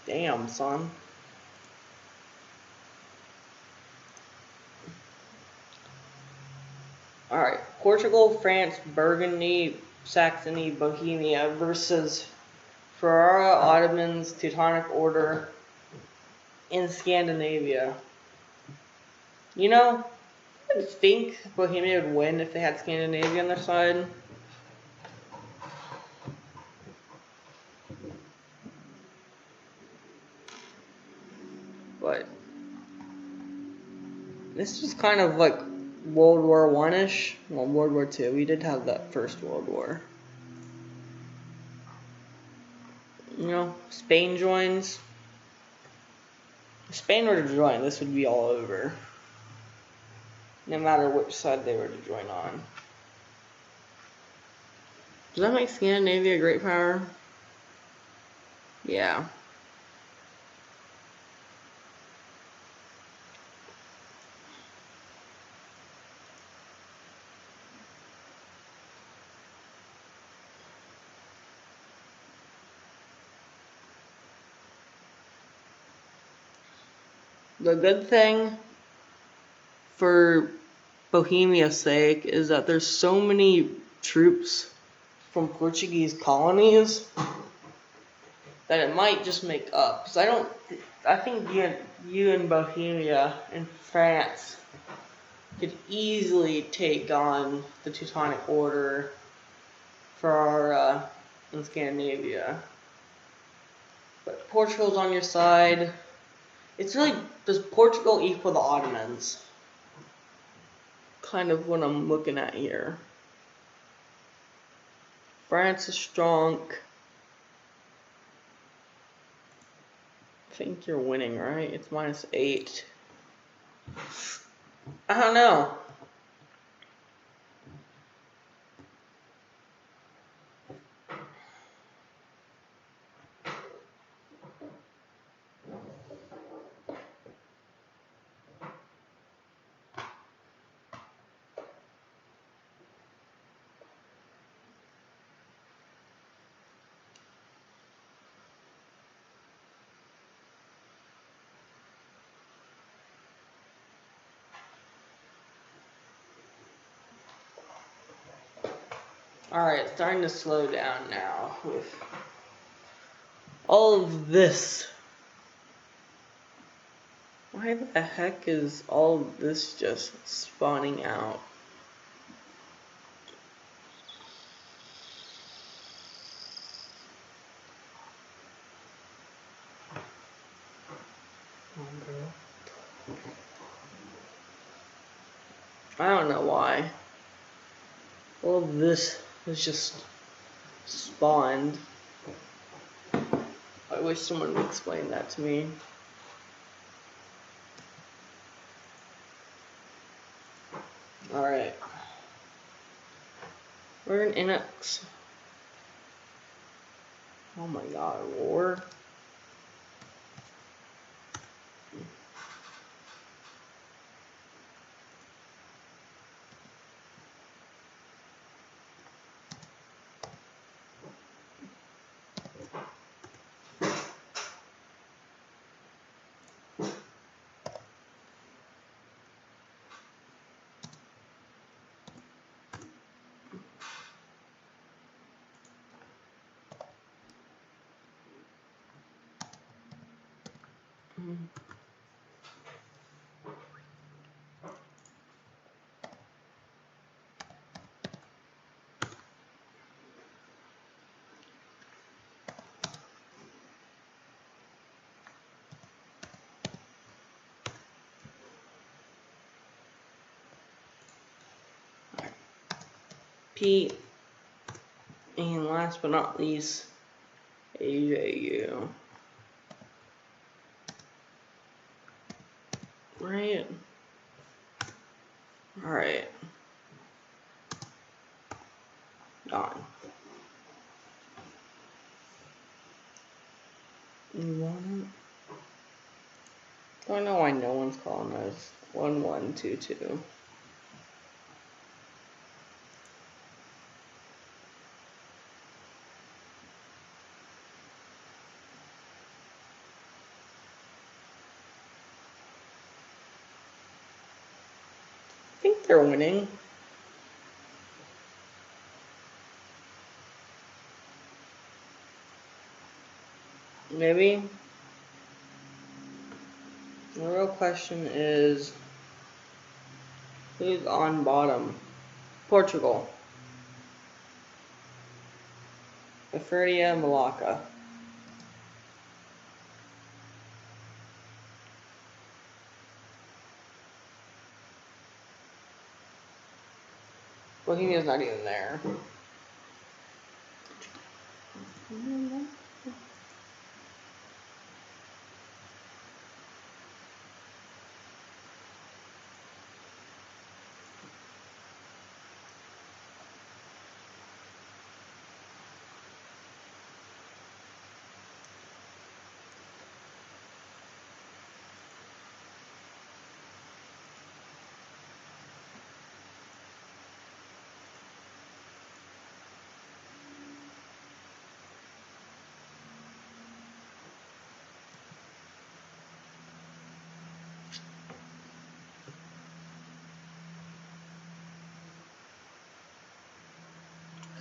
Damn, son. Alright, Portugal, France, Burgundy, Saxony, Bohemia versus Ferrara, Ottomans, Teutonic Order in Scandinavia. You know, I think Bohemia would win if they had Scandinavia on their side. But this was kind of like World War I-ish. Well, World War II. We did have that First World War. You know, Spain joins. If Spain were to join, this would be all over. No matter which side they were to join on. Does that make Scandinavia a great power? Yeah. The good thing for Bohemia's sake is that there's so many troops from Portuguese colonies that it might just make up. Because I think you and Bohemia and France could easily take on the Teutonic Order for our in Scandinavia. But Portugal's on your side. It's really, does Portugal equal the Ottomans? Kind of what I'm looking at here. France is strong. I think you're winning, right? It's -8. I don't know. Alright, it's starting to slow down now with all of this. Why the heck is all of this just spawning out? I don't know why. All of this is just spawned. I wish someone would explain that to me. Alright. We're in Inux. Oh my god, war. Pete, and last but not least, AJU. Right? Alright. Gone. Don't know why no one's calling us 1122. I think they're winning. Maybe. The real question is, who's on bottom? Portugal. Iferdia, Malacca. Bohemia's not even there.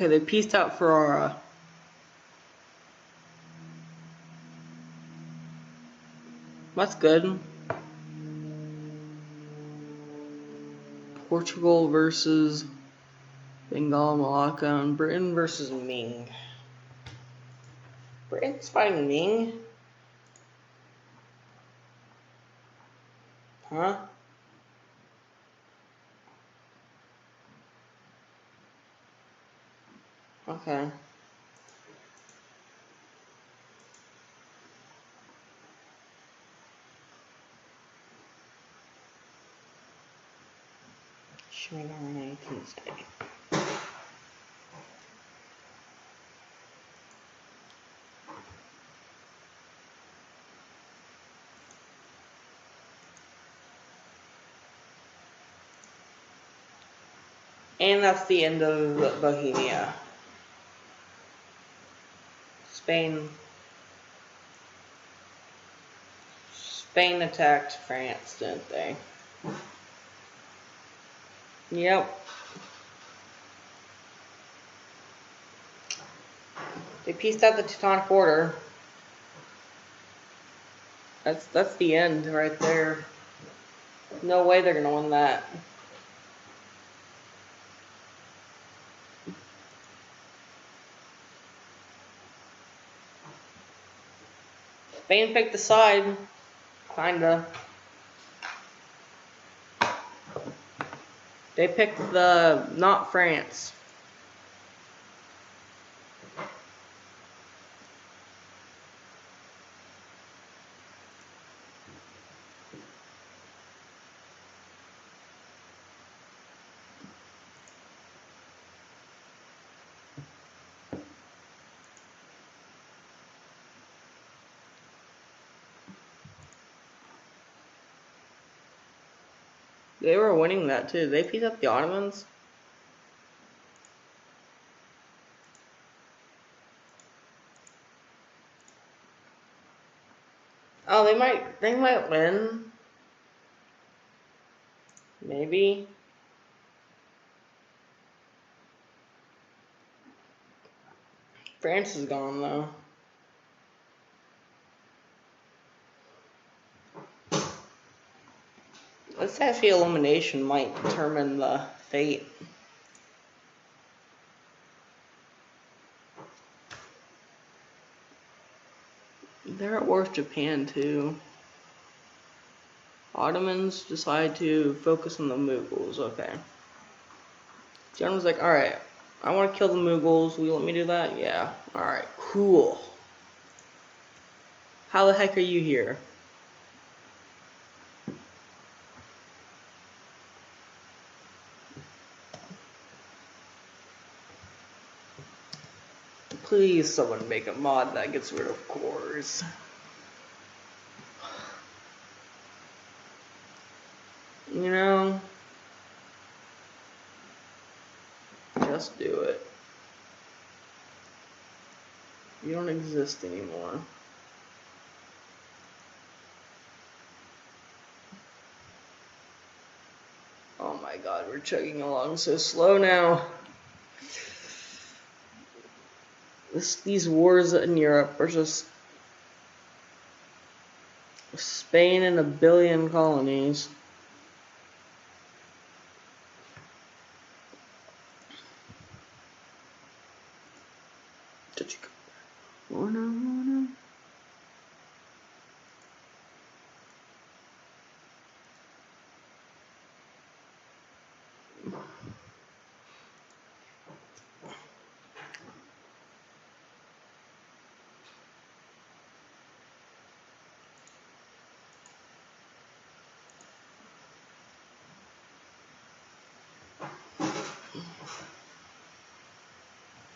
Okay, they pieced out Ferrara. That's good. Portugal versus Bengal, Malacca, and Britain versus Ming. Britain's fighting Ming? Huh? Okay. Showing on 18th day. And that's the end of Bohemia. Spain attacked France, didn't they? Yep. They pieced out the Teutonic Order. That's the end right there. No way they're gonna win that. Spain picked the side, kinda. They picked not France. They were winning that too. They pieced up the Ottomans. Oh, they might win. Maybe. France is gone though. This actually elimination might determine the fate. They're at war with Japan too. Ottomans decide to focus on the Mughals. Okay. General's like, alright, I want to kill the Mughals. Will you let me do that? Yeah. Alright, cool. How the heck are you here? Please, someone make a mod that gets rid of cores. You know, just do it. You don't exist anymore. Oh my god, we're chugging along so slow now. These wars in Europe are just Spain and a billion colonies. Oh no, oh no.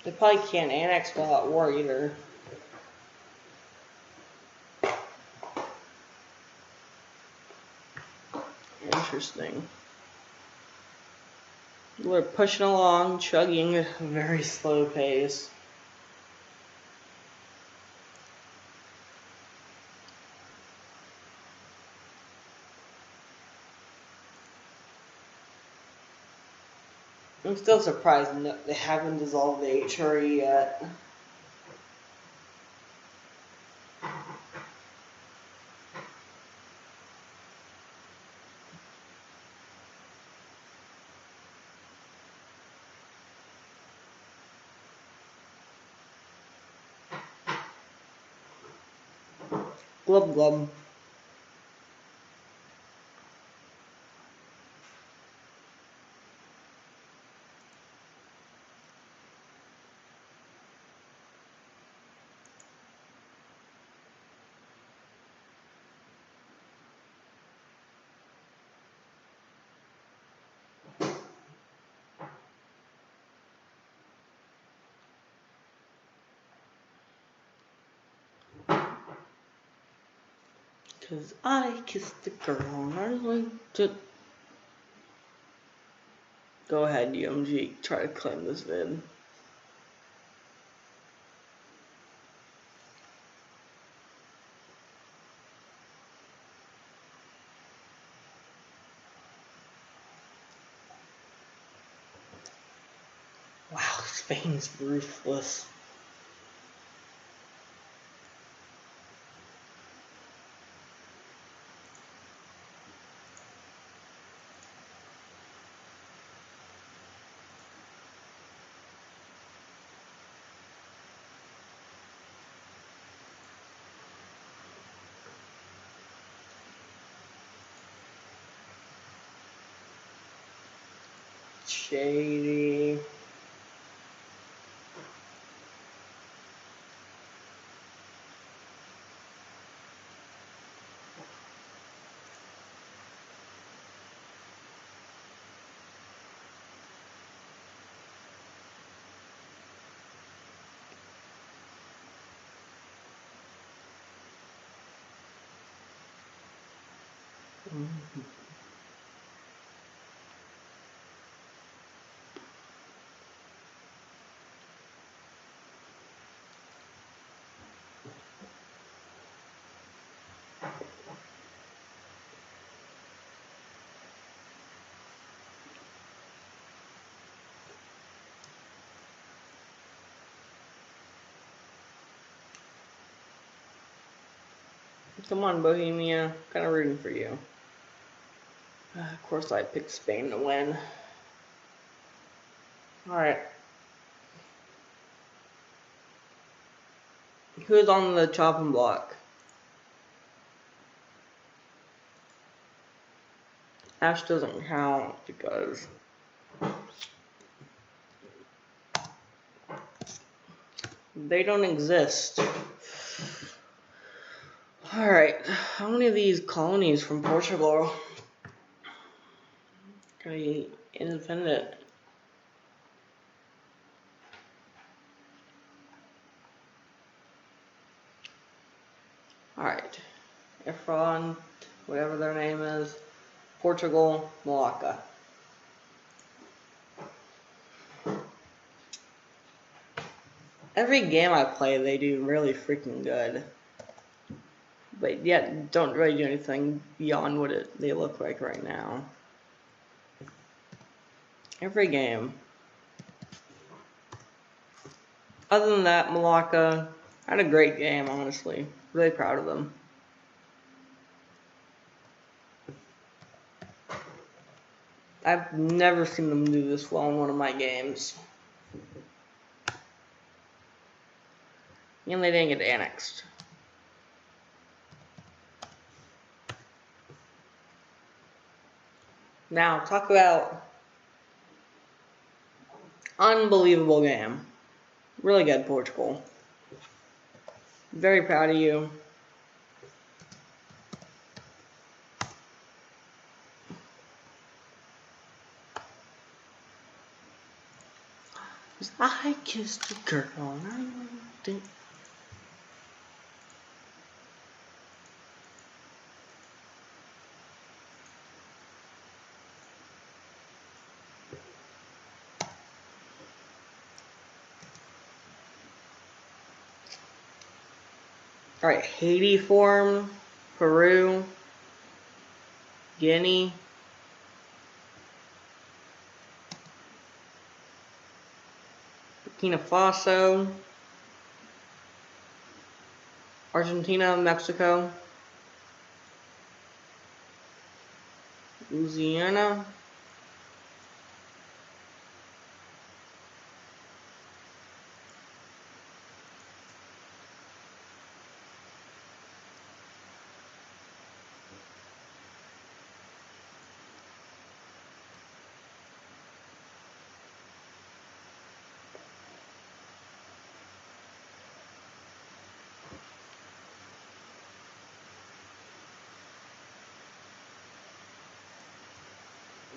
They probably can't annex without war either. Interesting. We're pushing along, chugging at a very slow pace. I'm still surprised that they haven't dissolved the HRE yet. Glub glub. Cause I kissed the girl and I went to... Go ahead, UMG, try to claim this vid. Wow, Spain's ruthless. Shady. Come on, Bohemia. Kind of rooting for you. Of course, I picked Spain to win. Alright. Who's on the chopping block? Ash doesn't count because they don't exist. Alright, how many of these colonies from Portugal can be independent? Alright, Efron, whatever their name is, Portugal, Malacca. Every game I play, they do really freaking good. But yet, don't really do anything beyond what they look like right now. Every game. Other than that, Malacca had a great game, honestly. Really proud of them. I've never seen them do this well in one of my games. And they didn't get annexed. Now, talk about unbelievable game. Really good, Portugal. Very proud of you. I kissed a girl and I didn't. Alright, Haiti form, Peru, Guinea. Burkina Faso, Argentina, Mexico, Louisiana,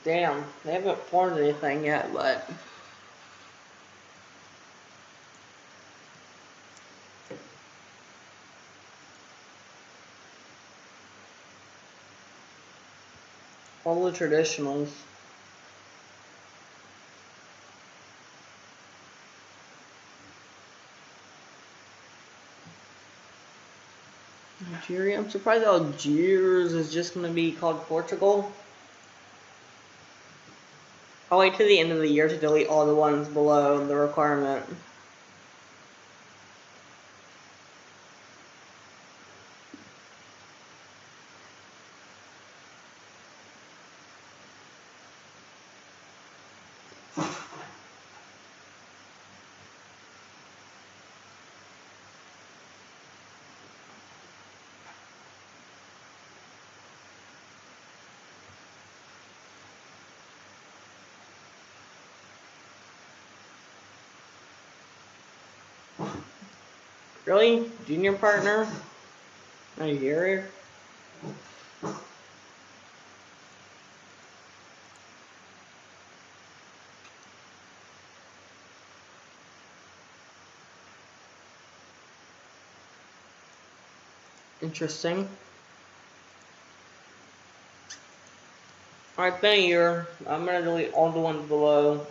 damn, they haven't formed anything yet, but all the traditionals. Nigeria, I'm surprised Algiers is just going to be called Portugal. I'll wait till the end of the year to delete all the ones below the requirement. Really? Junior partner? Nigeria? Interesting. Alright, been a year. I'm gonna delete all the ones below.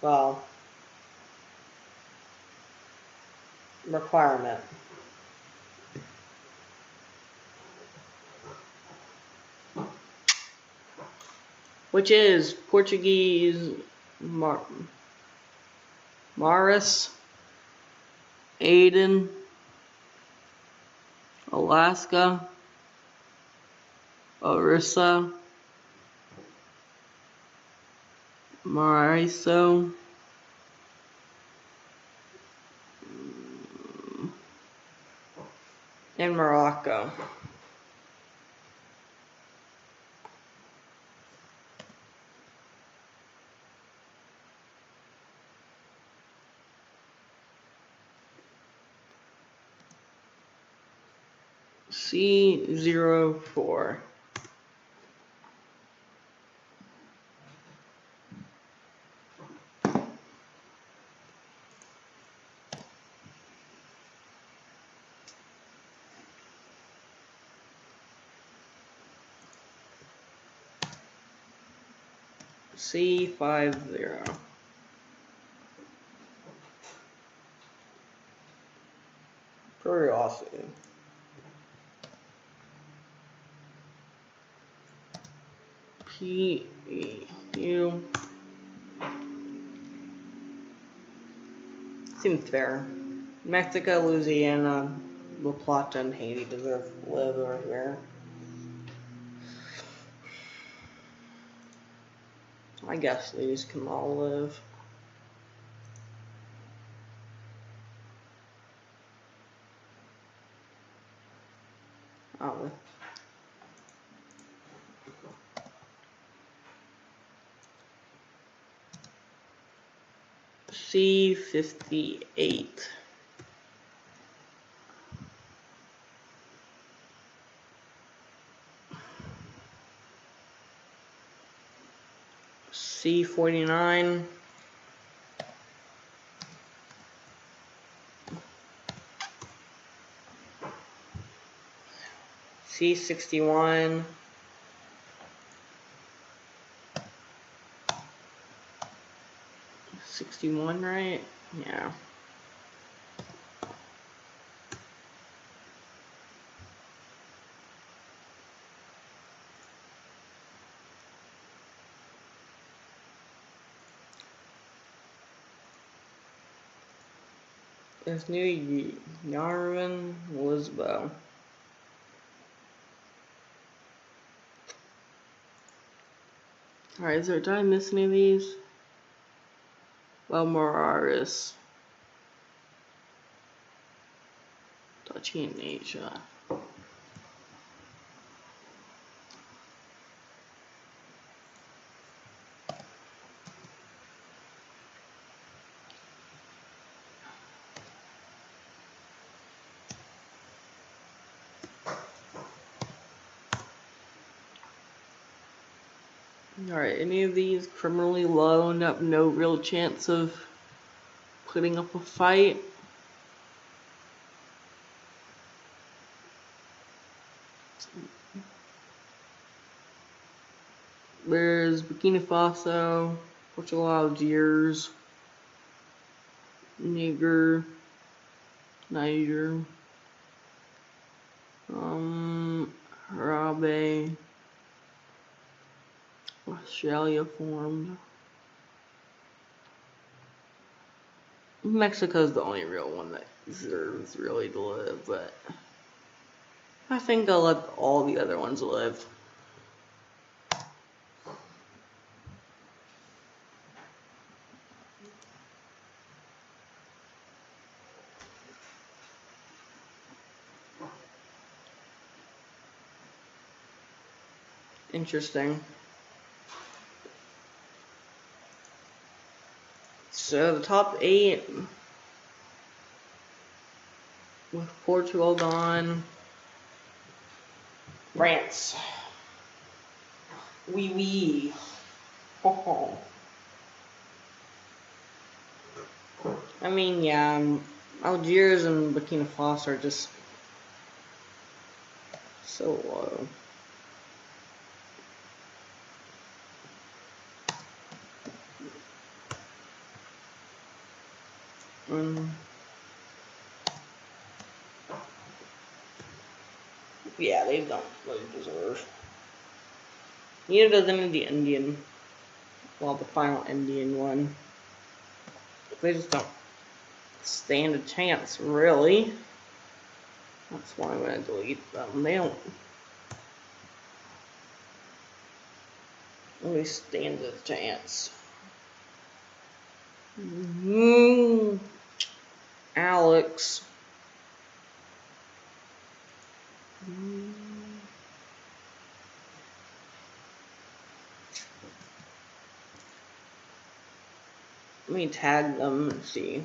Well, requirement. Which is Portuguese Maris, Aden, Alaska, Orissa, Mauricio, and Morocco. C04. C50. Curiosity. PEU. Seems fair. Mexico, Louisiana, La Plata, and Haiti deserve to live over here. I guess these can all live. Oh. C58. C49. C61. C61, right? Yeah. There's New Yarvin, Lisbo. Alright, did I miss any of these? Well, Moraris. Touchy in Asia. Alright, any of these criminally low and have no real chance of putting up a fight? There's Burkina Faso, Portugal, Algiers, Niger, Rabe, Australia formed. Mexico's the only real one that deserves really to live, but I think I'll let all the other ones live. Interesting. So the top 8, with Portugal gone, France. Oui, oui. Oh. I mean, yeah, Algiers and Burkina Faso are just so low. Yeah, they don't really deserve. Neither does any of the Indian. Well, the final Indian one. They just don't stand a chance, really. That's why I'm going to delete them. They don't really stand a chance. Alex. Let me tag them and see.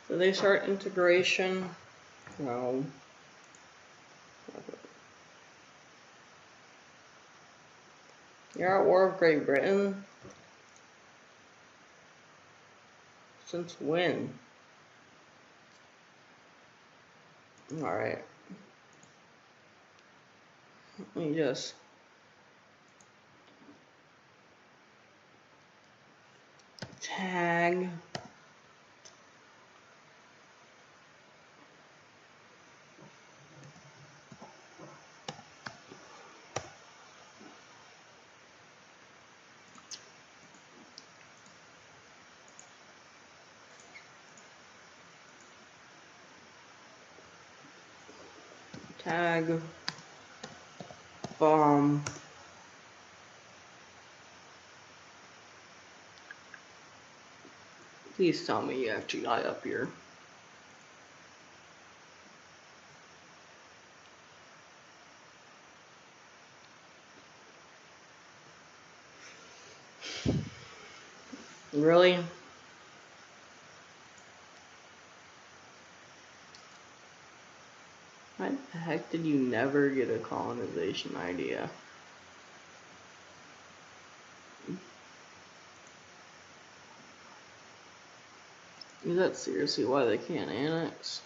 Do they start integration? No. You're at war with Great Britain? Since when? Alright. Let me just tag. Tag. Bomb. Please tell me you actually got up here. Really? Why the heck did you never get a colonization idea? Is that seriously why they can't annex?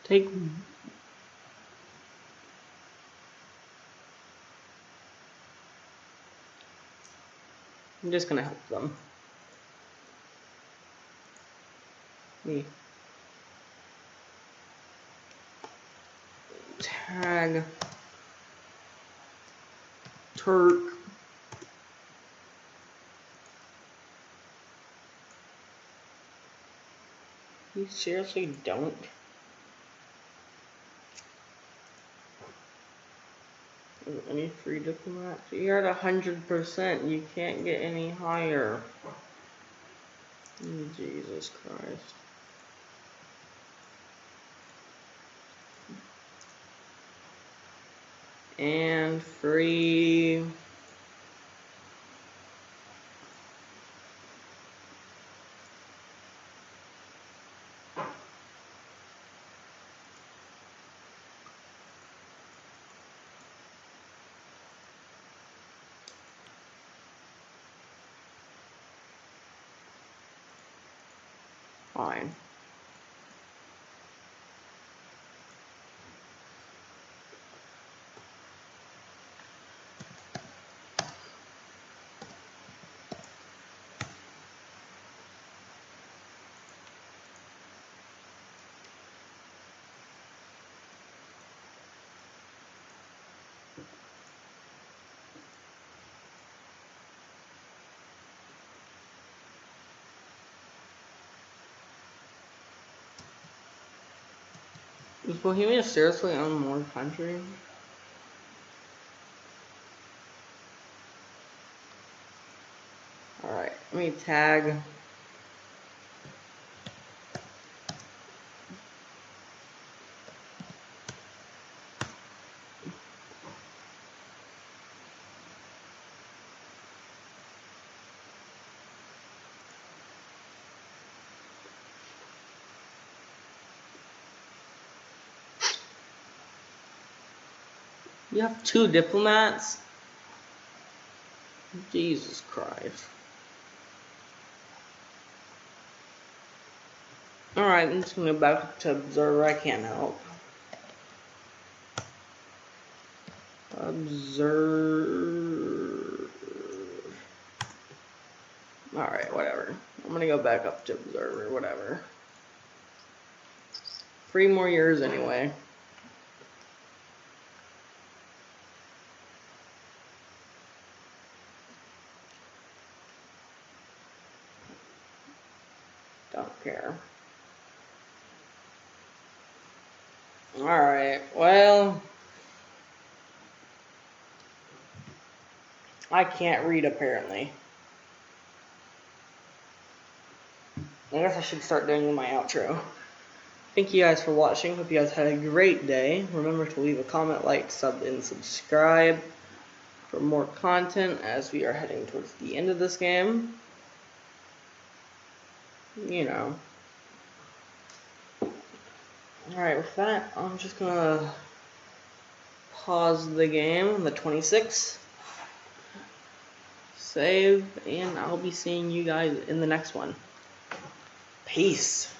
Take. I'm just gonna help them. Me. Tag. Turk. You seriously don't? Any free diplomats? You're at 100%. You can't get any higher. Jesus Christ. And free. Fine. Is Bohemia seriously on more country? Alright, let me tag. You have 2 diplomats? Jesus Christ. Alright, I'm just gonna go back to observer. I can't help. Observe. Alright, whatever. I'm gonna go back up to observer, whatever. 3 more years anyway. Don't care. Alright, well, I can't read apparently. I guess I should start doing my outro. Thank you guys for watching. Hope you guys had a great day. Remember to leave a comment, like, sub, and subscribe for more content as we are heading towards the end of this game. You know. Alright, with that, I'm just gonna pause the game on the 26th. Save, and I'll be seeing you guys in the next one. Peace.